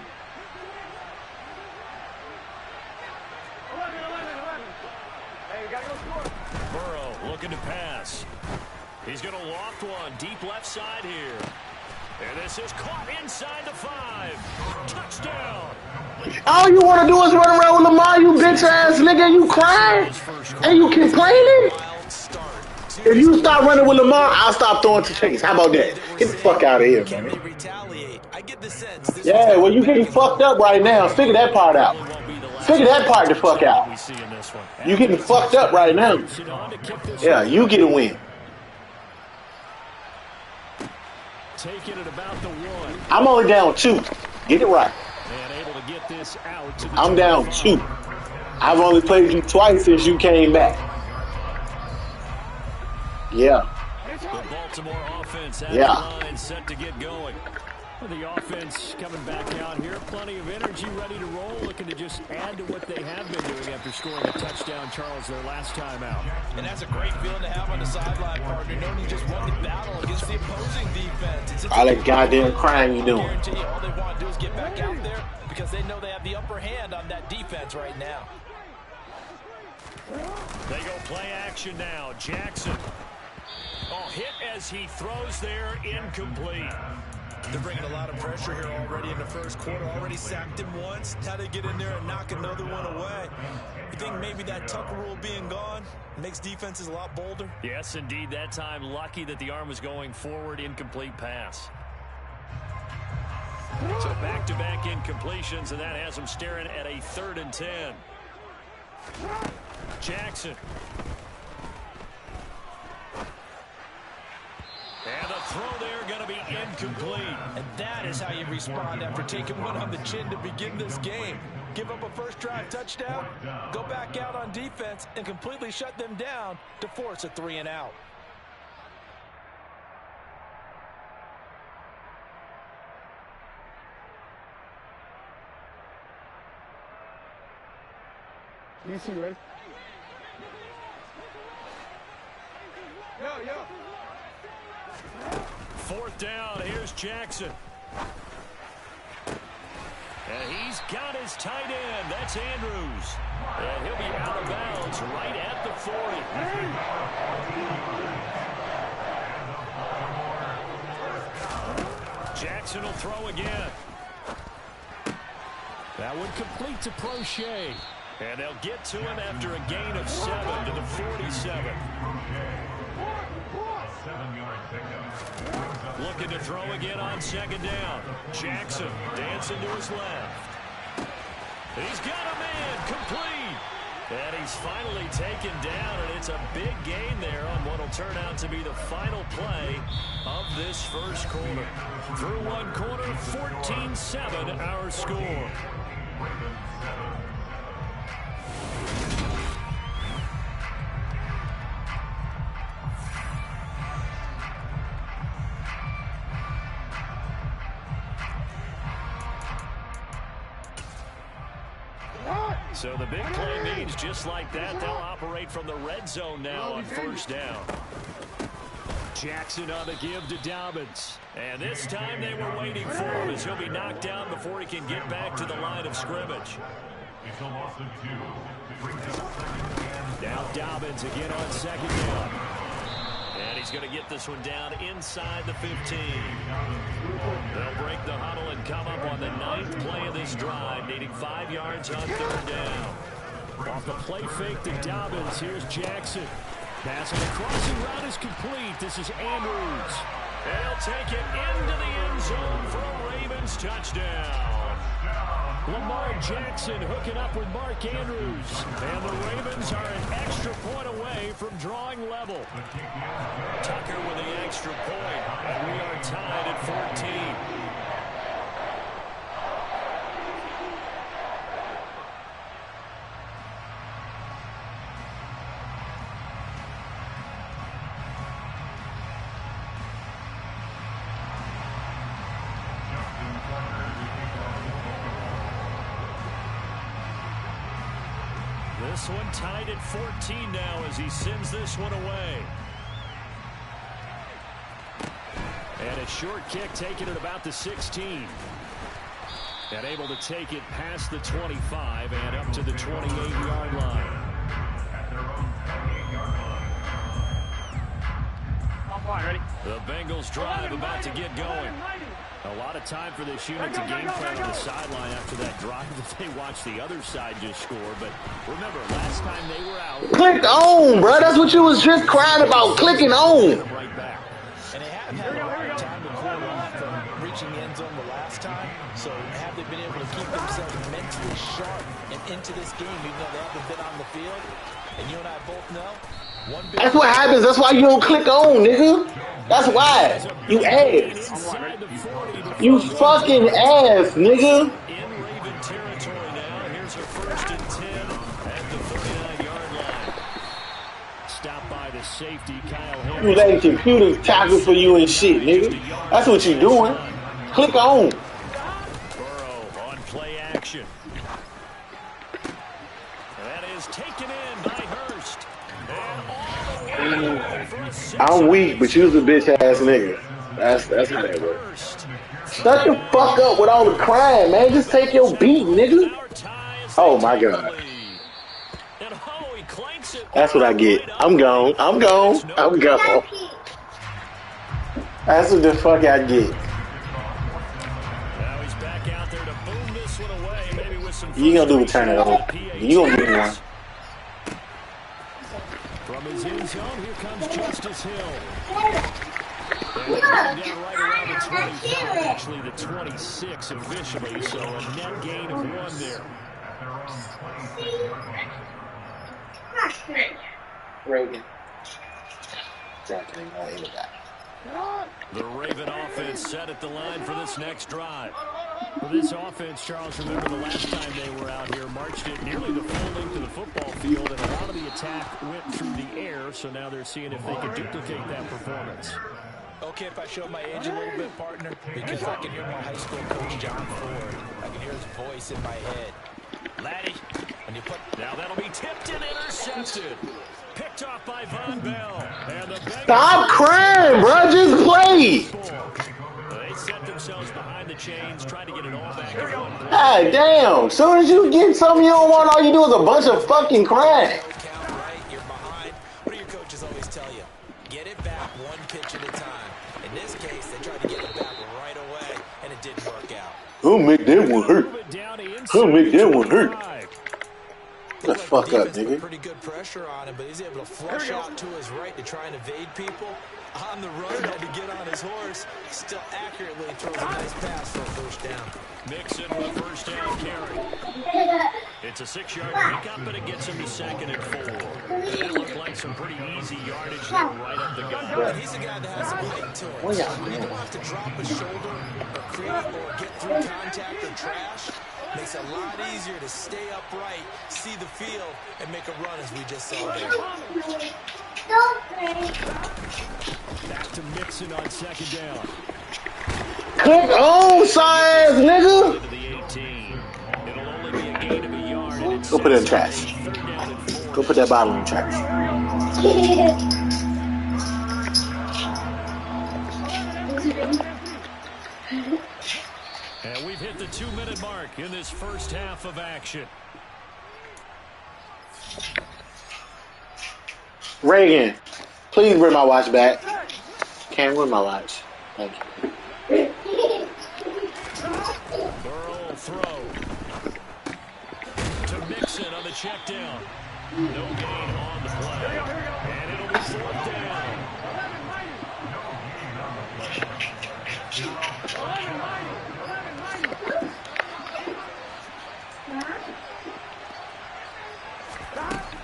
Burrow looking to pass. He's going to loft one deep left side here. And this is caught inside the 5. Touchdown. All you want to do is run around with Lamar, you bitch ass nigga. You crying and you complaining. If you stop running with Lamar, I'll stop throwing to Chase. How about that? Get the fuck out of here, man. Yeah, well, you getting fucked up right now. Figure that part out. Figure that part the fuck out. You getting fucked up right now. Yeah, you get a win. Take it at about the 1. I'm only down 2. Get it right. And able to get this out to the I'm down 2. I've only played you twice since you came back. Yeah. The Baltimore offense has Yeah. the line set to get going. Well, the offense coming back out here, plenty of energy, ready to roll, looking to just add to what they have been doing after scoring a touchdown, Charles, their last time out. And that's a great feeling to have on the sideline, partner, knowing you just won the battle against the opposing defense. All that goddamn crying you doing. I guarantee you all they want to do is get back out there because they know they have the upper hand on that defense right now. They go play action now. Jackson. Oh, hit as he throws there, incomplete. They're bringing a lot of pressure here already in the first quarter. Already sacked him once. How they get in there and knock another one away. You think maybe that Tucker rule being gone makes defenses a lot bolder? Yes, indeed. That time, lucky that the arm was going forward. Incomplete pass. So back-to-back incompletions, and that has them staring at a 3rd and 10. Jackson. And the throw there going to be incomplete. And that is how you respond after taking one on the chin to begin this game. Give up a first drive touchdown, go back out on defense, and completely shut them down to force a 3 and out. Easy, right? Yo. 4th down, here's Jackson. And he's got his tight end. That's Andrews. And he'll be out of bounds right at the 40. Jackson will throw again. That one complete to Prochet. And they'll get to him after a gain of 7 to the 47. Looking to throw again on 2nd down. Jackson dancing to his left. He's got a man complete. And he's finally taken down, and it's a big gain there on what will turn out to be the final play of this first quarter. Through one quarter, 14-7 our score. So the big play means just like that, they'll operate from the red zone now on 1st down. Jackson on the give to Dobbins. And this time they were waiting for him as he'll be knocked down before he can get back to the line of scrimmage. Now Dobbins again on 2nd down. And he's going to get this one down inside the 15. They'll break the huddle and come up on the 9th play of this drive, needing 5 yards on 3rd down. Off the play fake to Dobbins, here's Jackson. Passing the crossing route is complete. This is Andrews. And he'll take it into the end zone for a Ravens touchdown. Lamar Jackson hooking up with Mark Andrews. And the Ravens are an extra point away from drawing level. Tucker with the extra point, and we are tied at 14. This one tied at 14 now as he sends this one away. And a short kick taken at about the 16. And able to take it past the 25 and up to the 28-yard line. The Bengals drive about to get going. A lot of time for this unit to game plan on the sideline after that drive that they watched the other side just score. But remember, last time they were out. Click on, bro. That's what you was just crying about. Clicking on. Right back. And they haven't had a lot of time to cool off from reaching the end zone the last time. So have they been able to keep themselves mentally sharp and into this game, even though they haven't been on the field? And you and I both know. That's what happens. That's why you don't click on, nigga. That's why. You ass. You fucking ass, nigga. In Raven territory now. Here's her 1st and 10 at the 39-yard line. Stopped by the safety, Kyle Harris. You letting computers tackle for you and shit, nigga. That's what you doing. Click on. Burrow on play action. That is taken in by Hurst. I'm weak, but you's a bitch ass nigga. That's how that works. Shut the fuck up with all the crying, man. Just take your beat, nigga. Oh my god. That's what I get. I'm gone. I'm gone. I'm gone. That's what the fuck I get. Now he's back out there to boom this one away, maybe with some. You gonna do a turn it over. You gonna get one. From his end zone, here comes Justice Hill. And down right around the 25, actually the 26 officially, so a net gain of 1 there. Reagan. The Raven offense set at the line for this next drive. For this offense, Charles, remember the last time they were out here, marched it nearly the full length of the football field, and a lot of the attack went through the air, so now they're seeing if they can duplicate that performance. Okay, if I show my age a little bit, partner, because I can hear my high school coach, John Ford. I can hear his voice in my head. Laddie, when you put... Now that'll be tipped and intercepted. Picked off by Von Bell. And the Stop crying, bro. Just play. They set themselves behind the chains, trying to get it all back. God damn. As soon as you get something you don't want, all you do is a bunch of fucking crying. Count right, you're behind. What do your coaches always tell you? Get it back one pitch at a time. In this case, they tried to get it back right away, and it didn't work out. Who'll make that one hurt? Who'll make that one hurt? The fuck up, nigga. Pretty good pressure on him, but he's able to flush out to his right to try and evade people. On the run, had to get on his horse. Still accurately throws a nice pass for a first down. Mixon with a first down carry. It's a 6-yard pickup, but it gets him to 2nd and 4. That looked like some pretty easy yardage there right up the gut. He's a guy that has some height to him. So when you don't have to drop his shoulder or create or get through contact or trash, makes it a lot easier to stay upright, see the field, and make a run as we just saw there. Back to Mixon on 2nd down. Click on, size, nigga. To the 18. It'll only be a gain of a yard. And it's Go put it in the trash. Go put that bottle in the trash. And we've hit the 2-minute mark in this first half of action. Reagan, please bring my watch back. Can't win my watch. Thank you. Burrow throw. To Mixon on the check down. No gain on the play. And it'll be 4th down.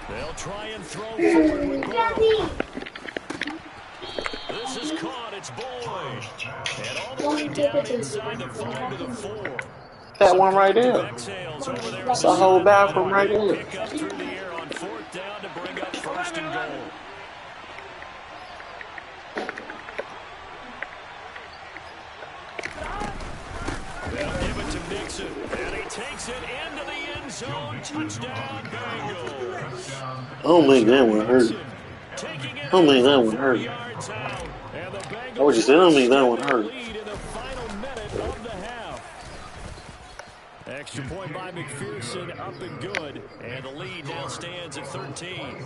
They'll try and throw forward with Burrow. This is caught. It's Boyd. And all the way down inside the 5 to the 4. That one right there. That's the whole bathroom right there. Pick up through the air on 4th down to bring up 1st and goal. They'll give it to Mixon, and he takes it into the end zone. Touchdown, Bengals. Oh man, that one hurt. Taking it Oh man, that one 4 hurt. yards out. And the Bengals What you said? Oh man, that one extend their hurt. lead in the final minute of the half. Extra point by McPherson, up and good. And the lead now stands at 13.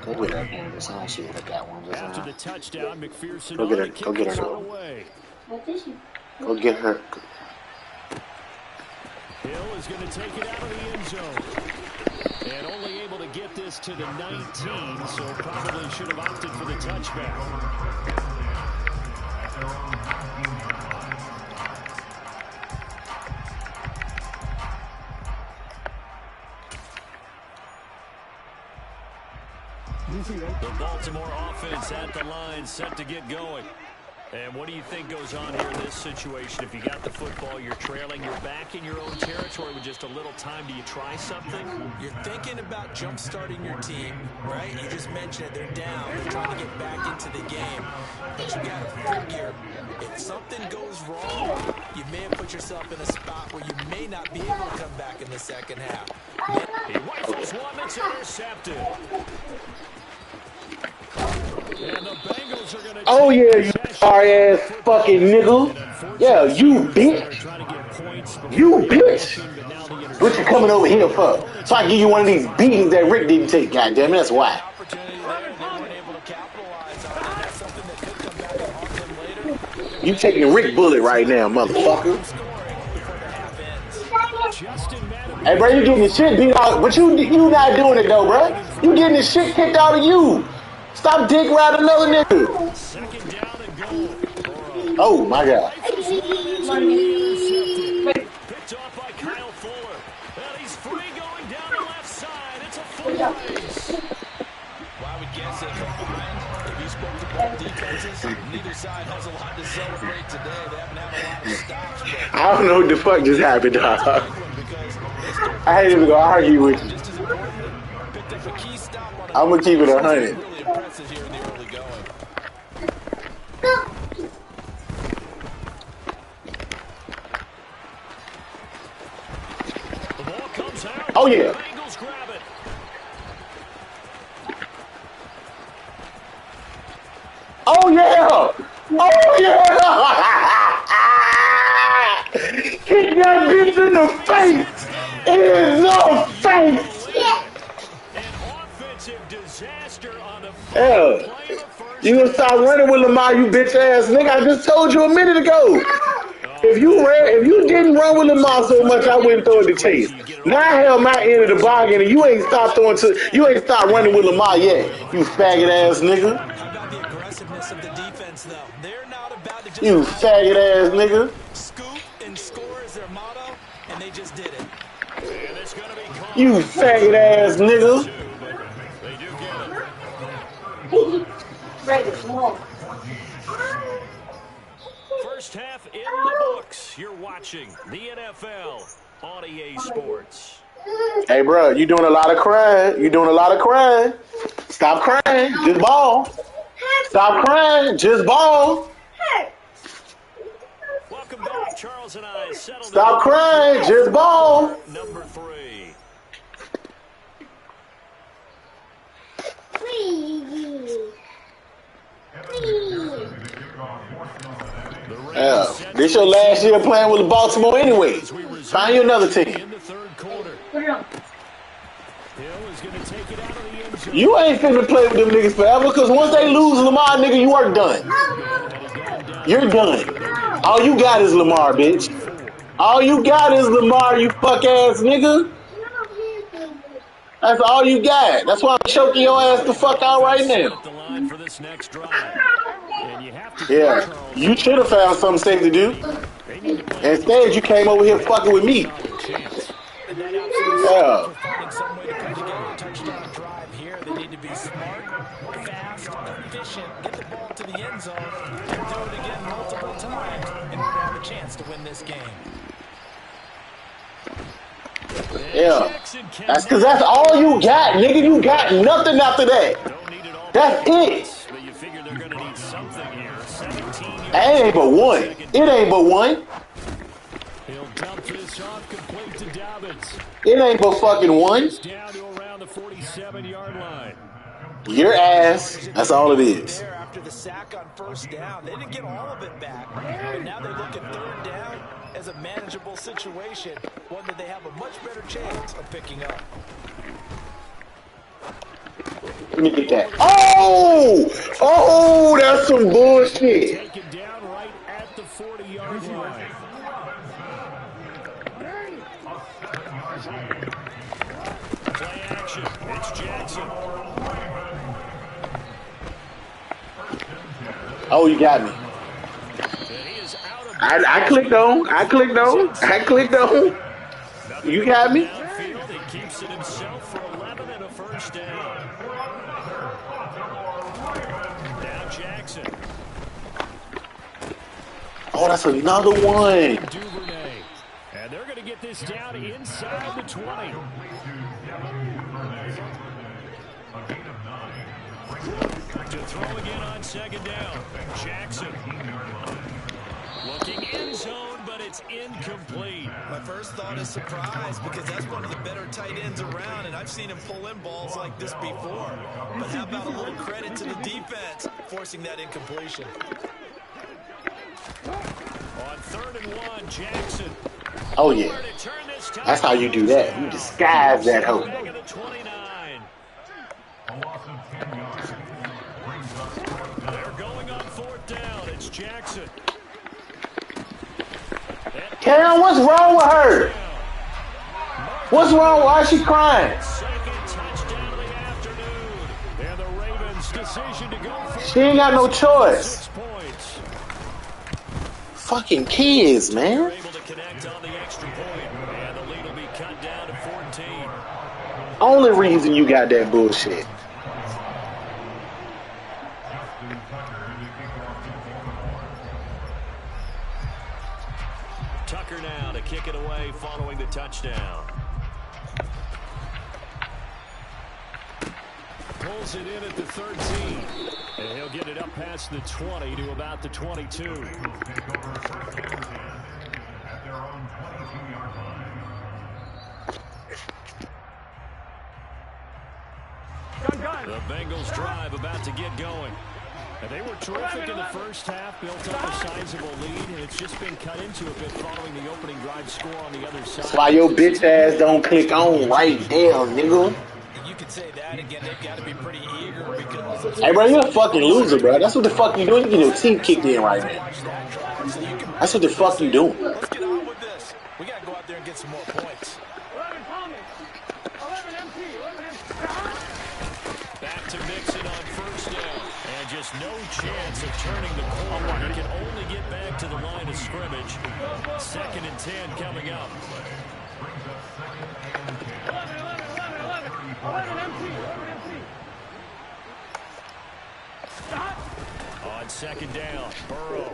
Go get her, Candace. I don't see what I got one. After the touchdown, McPherson Go get on her. to Go kick get this her. one away. Go get her. Hill is going to take it out of the end zone. And only able to get this to the 19, so probably should have opted for the touchback. The Baltimore offense at the line, set to get going. And what do you think goes on here in this situation? If you got the football, you're trailing, you're back in your own territory with just a little time. Do you try something? You're thinking about jump-starting your team, right? You just mentioned it. They're down. They're trying to get back into the game. But you got to figure, if something goes wrong, you may have put yourself in a spot where you may not be able to come back in the second half. He rifles one that's intercepted. And the Bengals are going to Oh yeah, you sorry ass fucking nigga. Yeah, you bitch. You bitch. What you coming over here for? So I can give you one of these beatings that Rick didn't take. Goddamn it, that's why. You taking the Rick bullet right now, motherfucker. Hey, bro, you getting the shit beat out, but you not doing it though, bro. You getting the shit kicked out of you. Stop dick riding another nigga. Second down and goal. Oh my God. Picked off by Kyle Fuller. And he's free going down the left side. It's a full race. Well, I would guess that combined, if you spoke to both defenses, neither side has a lot to celebrate today. They haven't had a lot of stops. I don't know what the fuck just happened, dog. I ain't even gonna argue with you. I'm gonna keep it 100. Impressive here in the early going. The ball comes out. Oh yeah. The Bengals grab it. Oh yeah. Oh yeah. Kick that bitch in the face. In the face. Disaster on the Hell, you gonna stop running with Lamar, you bitch ass nigga? I just told you a minute ago. If you didn't run with Lamar so much, I wouldn't throw it to Chase. Now I held my end of the bargain, and you ain't stopped running with Lamar yet, you faggot ass nigga. How about the aggressiveness of the defense, though? They're not about to just You faggot ass nigga. scoop and score is their motto, and they just did it. And it's gonna be called. You faggot ass nigga. First half in the books. You're watching the NFL on EA Sports. Hey, bro, you doing a lot of crying. You doing a lot of crying. Stop crying. Just ball. Stop crying. Just ball. Welcome back, Charles and I settled. Stop crying. Just ball. Number 3. Yeah, this your last year playing with Baltimore anyway. Find you another team. In the third quarter. Hill is going to take it out of the end zone. You ain't finna play with them niggas forever, because once they lose Lamar, nigga, you are done. You're done. All you got is Lamar, bitch. All you got is Lamar, you fuck ass nigga. That's all you got. That's why I'm choking your ass the fuck out right now. Yeah, you should have found something safe to do. Instead, you came over here fucking with me. Yeah. Touchdown drive here. They need to be smart, fast, efficient, get the ball to the end zone, and do it again multiple times in order to have a chance to win this game. Yeah. That's because that's all you got, nigga. You got nothing after that. That's it. It ain't but one. It ain't but one. Dump this off, complete to Dobbins. It ain't but fucking one. Down to around the 47-yard line. Your ass. That's all it is. After the sack on first down, they didn't get all of it back, but now they look at third down as a manageable situation, one that they have a much better chance of picking up. Let me get that. Oh! Oh, that's some bullshit. Taken down right at the 40-yard line. Play action. It's Jackson. Oh, you got me. I clicked on. You got me. Downfield, he keeps it himself for 11 and a first down. Now Jackson. Oh, that's another one. Duvernay. And they're going to get this down inside the 20. To throw again on second down. Jackson. Looking end zone, but it's incomplete. My first thought is surprise, because that's one of the better tight ends around, and I've seen him pull in balls like this before. But how about a little credit to the defense forcing that incompletion? On 3rd and 1, Jackson. Oh, yeah. That's how you do that. You disguise that hoe. Back of the 29. They're going on 4th down. It's Jackson. Karen, what's wrong with her? What's wrong? Why is she crying? Second touchdown of the afternoon. And the Ravens' decision to go for She ain't got no choice. 6 points. Fucking kids, man. They're able to connect on the extra point, and the lead will be cut down to 14. Only reason you got that bullshit. Tucker now to kick it away following the touchdown. Pulls it in at the 13. And he'll get it up past the 20 to about the 22. At their own 22-yard line. The Bengals drive about to get going. And they were terrific in the first half, built up a sizable lead, and it's just been cut into a bit following the opening drive score on the other side. That's why your bitch ass don't click on right there, nigga. You could say that again. They've got to be pretty eager because. Hey, bro, you're a fucking loser, bro. That's what the fuck you doing. You get your teeth kicked in right now. That's what the fuck you doing. Let's get on with this. We got to go out there and get some more points. Back to Mixon on first down. And just no chance of turning the corner. He can only get back to the line of scrimmage. 2nd and 10 coming up. On 2nd down, Burrow.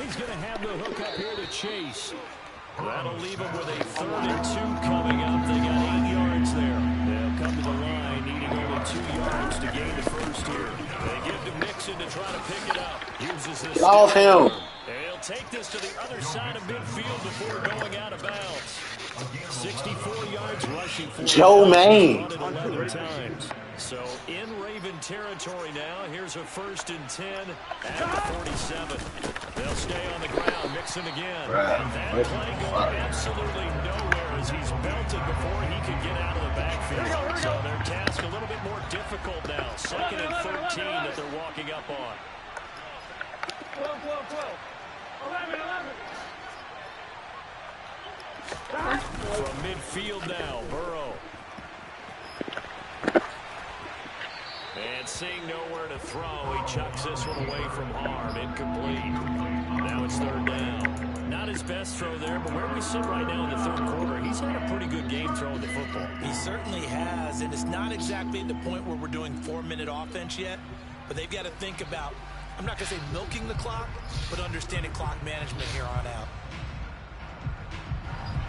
He's going to have the hook up here to Chase. That'll leave him with a 3rd and 2 coming up. They got 8 yards there. They'll come to the line, needing only 2 yards to gain the first here. They give to Mixon to try to pick it up. Uses this. Get off him. He'll take this to the other side of midfield before going out of bounds. 64 yards rushing for Joe Maine. 11 times. So in Raven territory now. Here's a 1st and 10 at the 47. They'll stay on the ground. Mixon again. And that play going absolutely nowhere as he's belted before he could get out of the backfield. So their task a little bit more difficult now. 2nd and 13 that they're walking up on. 12. 11. From midfield now, Burrow. And seeing nowhere to throw, he chucks this one away from harm. Incomplete. Now it's 3rd down. Not his best throw there, but where we sit right now in the 3rd quarter, he's had a pretty good game throwing the football. He certainly has, and it's not exactly at the point where we're doing 4-minute offense yet, but they've got to think about, I'm not going to say milking the clock, but understanding clock management here on out.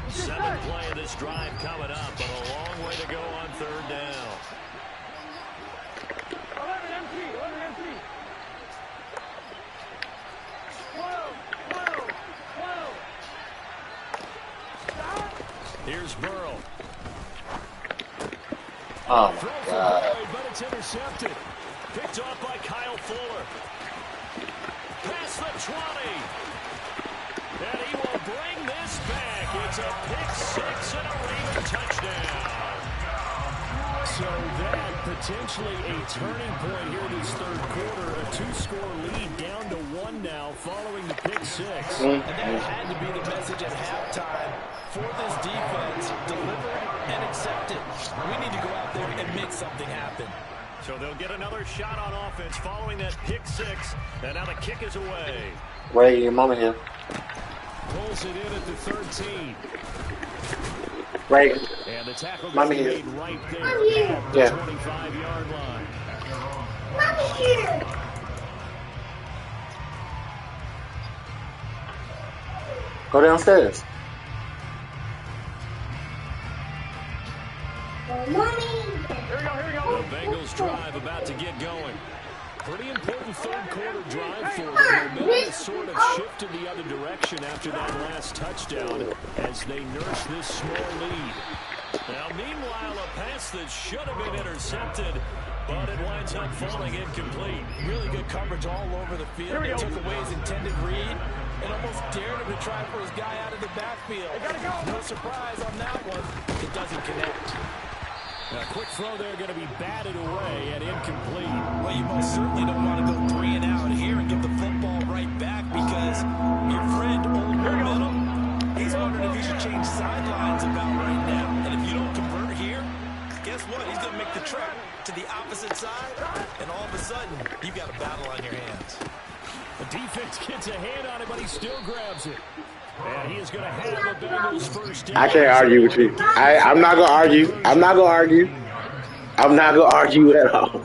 7th play of this drive coming up, but a long way to go on 3rd down. 12. Here's Burrow. Oh Throw my for God. Boyd, but it's intercepted. Picked off by Kyle Fuller. Past the 20. And he will bring this back. It's a pick six and a Raven touchdown. So that potentially a turning point here this third quarter. A two-score lead down to one now following the pick six. And that had to be the message at halftime for this defense. Deliver and accept it. We need to go out there and make something happen. So they'll get another shot on offense following that pick six. And now the kick is away. Wait, your mama here. Pulls it in at the 13. Right. And the tackle Mommy gets here. made right there at the Yeah. 25-yard line. Mommy here. Go downstairs. Mommy. The Bengals drive about to get going. Pretty important third quarter drive for them. Momentum has sort of shifted the other direction after that last touchdown as they nurse this small lead. Now, meanwhile, a pass that should have been intercepted, but it winds up falling incomplete. Really good coverage all over the field. They took away his intended read and almost dared him to try for his guy out of the backfield. No surprise on that one. It doesn't connect. A quick throw there going to be batted away and incomplete. Well, you most certainly don't want to go 3 and out here and give the football right back because your friend, Old Momentum, he's wondering if he should change sidelines about right now. And if you don't convert here, guess what? He's going to make the trek to the opposite side, and all of a sudden, you've got a battle on your hands. The defense gets a hand on it, but he still grabs it. And he is going to have the Bengals first down. I can't argue with you. I'm not gonna argue. I'm not gonna argue. I'm not gonna argue at all.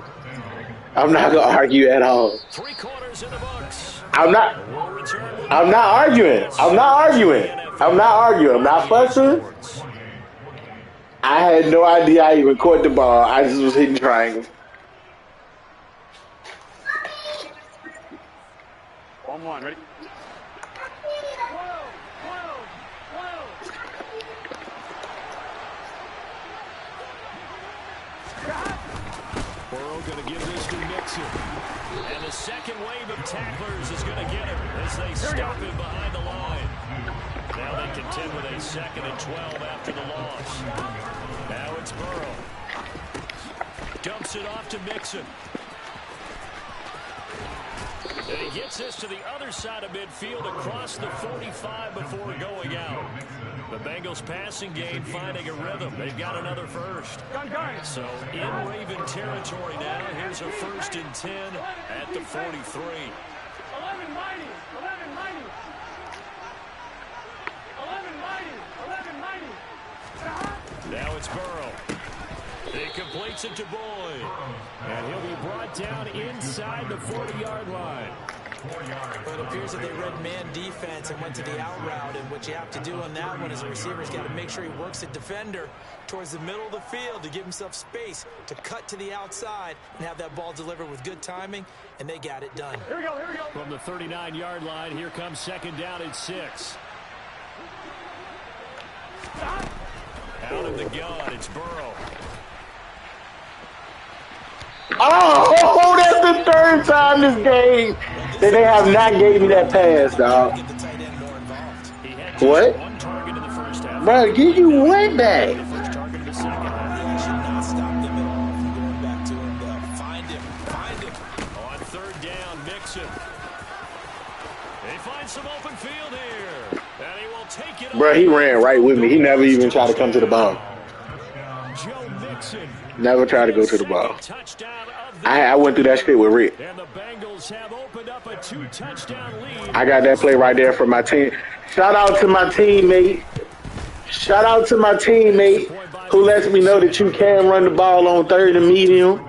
I'm not gonna argue at all. 3 quarters in the books. I'm not arguing. I'm not arguing. I'm not arguing. I'm not fussing. I had no idea I even caught the ball. I just was hitting triangles. One, ready? Burrow going to give this to Mixon. And the second wave of tacklers is going to get him as they stop him behind the line. Now they contend with a 2nd and 12 after the loss. Now it's Burrow. Dumps it off to Mixon. And he gets this to the other side of midfield across the 45 before going out. The Bengals passing game finding a rhythm. They've got another first. So in Raven territory now. Here's a 1st and 10 at the 43. 11 mighty. Now it's Burrow. He completes it to Boyd. And he'll be brought down inside the 40-yard line. But it appears that they read man defense and went to the out route. And what you have to do on that one is a receiver's got to make sure he works the defender towards the middle of the field to give himself space to cut to the outside and have that ball delivered with good timing, and they got it done. Here we go. From the 39-yard line, here comes 2nd down and 6. Out of the gun, it's Burrow. Oh, that's the 3rd time this game that they have not gave me that pass, dog. Get the tight end more involved. He had just What? 1 target in the first half. Bro, give you one back. The first target in the second half. That should not stop them at all from going back to him. They'll find him. On 3rd down, Mixon. They find some open field here. And he will take it. Bro, he ran right with me. He never even tried to come to the ball. Joe Mixon. Never tried to go to the ball. Touchdown of the I went through that script with Rick. And the Bengals have opened up a 2-touchdown lead. I got that play right there for my team. Shout out to my teammate. Shout out to my teammate who lets me know that you can run the ball on 3rd and medium.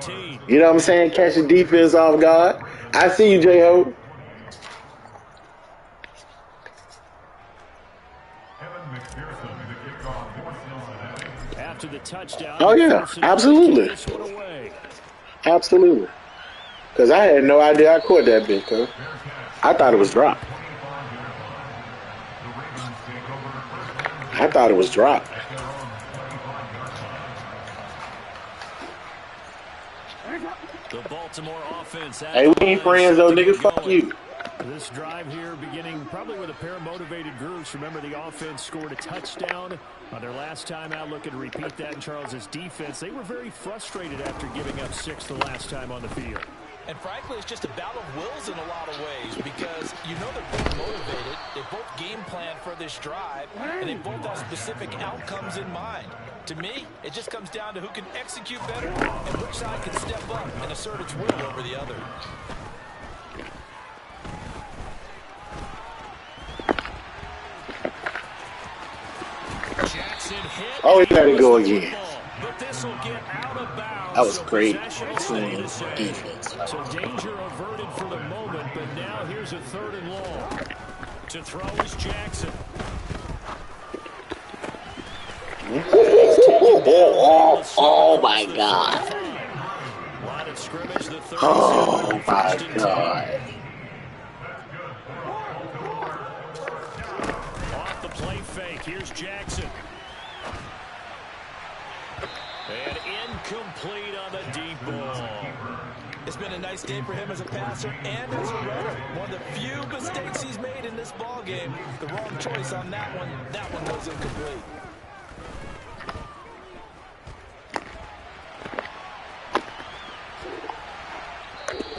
You know what I'm saying? Catch the defense off guard. I see you, J-Ho. After the touchdown. Oh, yeah. Absolutely. Absolutely. Because I had no idea I caught that bitch, cuz. I thought it was dropped. I I thought it was dropped. The Baltimore offense. Hey, we ain't friends though, nigga. Fuck you. This drive here beginning probably with a pair of motivated groups. Remember, the offense scored a touchdown on their last time out. Looking to repeat that in Charles's defense. They were very frustrated after giving up 6 the last time on the field. And frankly, it's just a battle of wills in a lot of ways because you know they're both motivated. They both game plan for this drive, and they both have specific outcomes in mind. To me, it just comes down to who can execute better and which side can step up and assert its will over the other. Oh, he let it go again. But this will get out of bounds. That was great Team defense. So danger averted for the moment, but now here's a 3rd and long. To throw is Jackson. Oh my God. Line of scrimmage, the 37. Oh my God. Off the play fake, here's Jackson. And incomplete on the deep ball. It's been a nice day for him as a passer and as a runner. One of the few mistakes he's made in this ball game. The wrong choice on that one. That one was incomplete.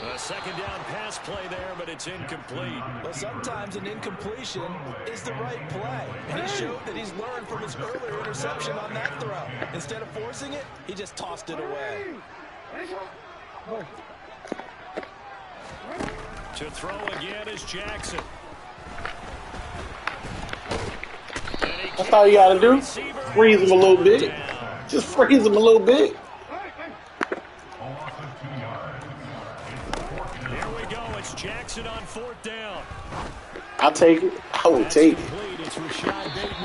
A 2nd down pass play there, but it's incomplete. Well, sometimes an incompletion is the right play. And he showed that he's learned from his earlier interception on that throw. Instead of forcing it, he just tossed it away. To throw again is Jackson. That's all you gotta do. Freeze him a little bit. Just freeze him a little bit. Here we go. It's Jackson on 4th down. I'll take it. I will take it.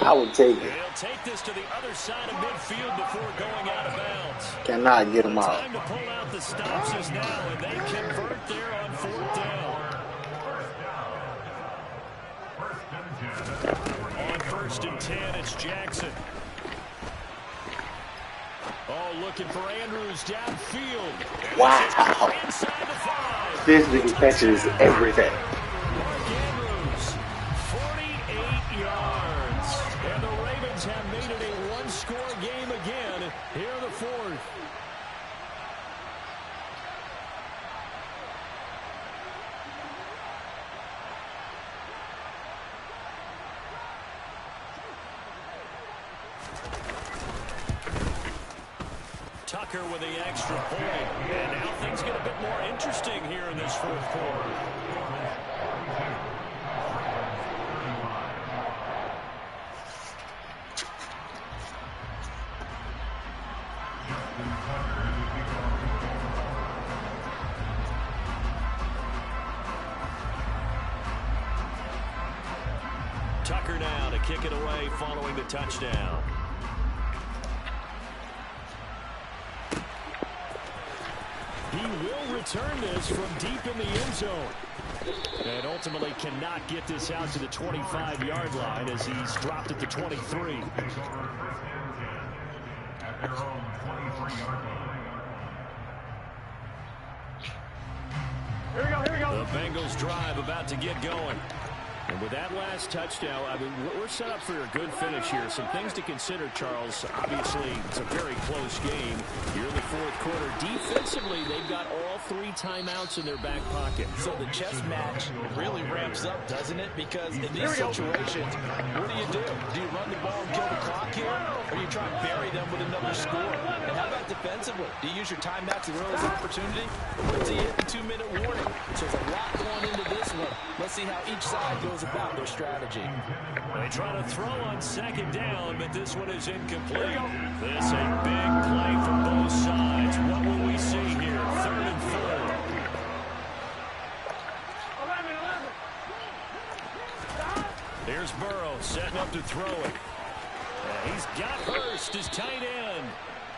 I will take it. He'll take this to the other side of midfield before going out of bounds. Cannot get him out. Time to pull out the stops is now, and they convert there on 4th down. On 1st and 10, it's Jackson. Oh, looking for Andrews downfield. Wow. Inside the 5. This nigga catches everything. Mark Andrews, 48 yards. And the Ravens have made it a one-score game again here in the 4th. Tucker with the extra point. And now things get a bit more interesting here in this 4th quarter. Tucker now to kick it away following the touchdown. He will return this from deep in the end zone. And ultimately cannot get this out to the 25-yard line as he's dropped at the 23. At their own 23-yard line. Here we go, here we go. The Bengals drive about to get going. And with that last touchdown, I mean, we're set up for a good finish here. Some things to consider, Charles. Obviously, it's a very close game. You're in the 4th quarter. Defensively, they've got all 3 timeouts in their back pocket. So the chess match really ramps up, doesn't it? Because in these situations, what do? Do you run the ball and kill the clock here? Or do you try and bury them with another score? And how about defensively? Do you use your timeouts as early as opportunity? Or wait till you hit the 2-minute warning? So there's a lot going into this one. Let's see how each side goes about their strategy. They try to throw on 2nd down, but this one is incomplete. This a big play from both sides. What will we see here? 3rd and 4. 11. Here's Burrow setting up to throw it. And he's got Hurst as tight end.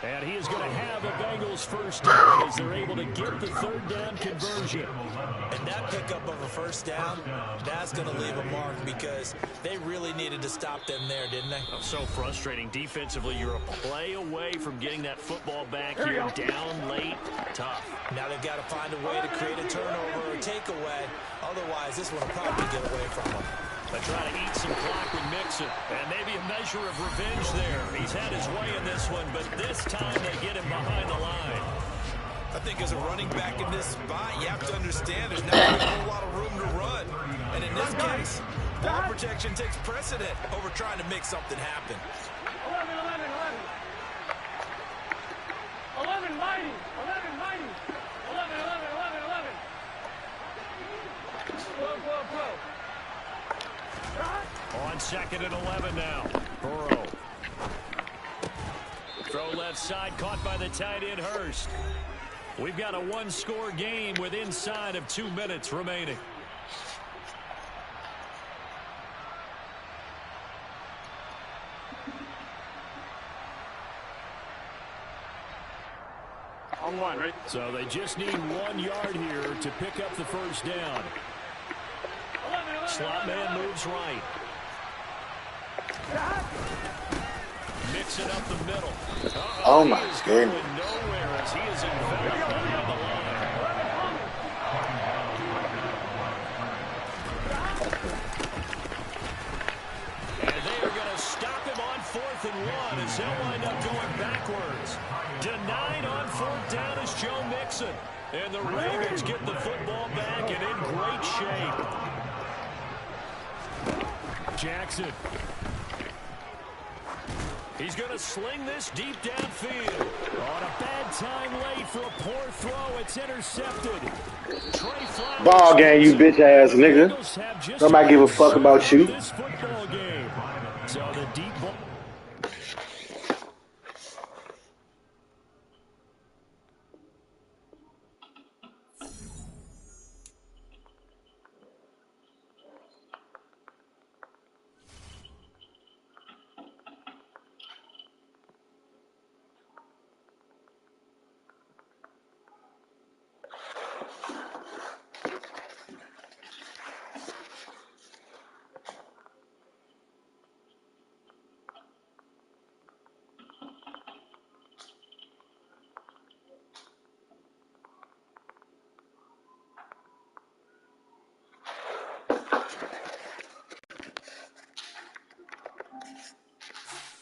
And he is going to have the Bengals first down as they're able to get the third down conversion. And that pickup of a first down, that's going to leave a mark because they really needed to stop them there, didn't they? Oh, so frustrating. Defensively, you're a play away from getting that football back here. Down late, tough. Now they've got to find a way to create a turnover or takeaway. Otherwise, this one will probably get away from them. They try to eat some clock with Mixon. And maybe a measure of revenge there. He's had his way in this one, but this time they get him behind the line. I think as a running back in this spot, you have to understand there's not a whole lot of room to run. And in this case, ball protection takes precedent over trying to make something happen. 11, 11, 11. 11 mighty. 11 mighty. 11, 11, 11, 11. Whoa. On 2nd and 11 now. Burrow. Throw left side, caught by the tight end Hurst. We've got a one-score game with inside of 2 minutes remaining. On one, right? So they just need 1 yard here to pick up the first down. 11, Slot man moves right. Mixing up the middle. Oh my goodness. Nowhere as he is enveloped behind the line. And they are going to stop him on 4th and 1 as he'll wind up going backwards. Denied on 4th down is Joe Mixon. And the Ravens get the football back and in great shape. Jackson. He's going to sling this deep downfield. On a bad time late for a poor throw. It's intercepted. Ball game, you bitch ass nigga. Nobody give a fuck about you. This football game. So the deep ball.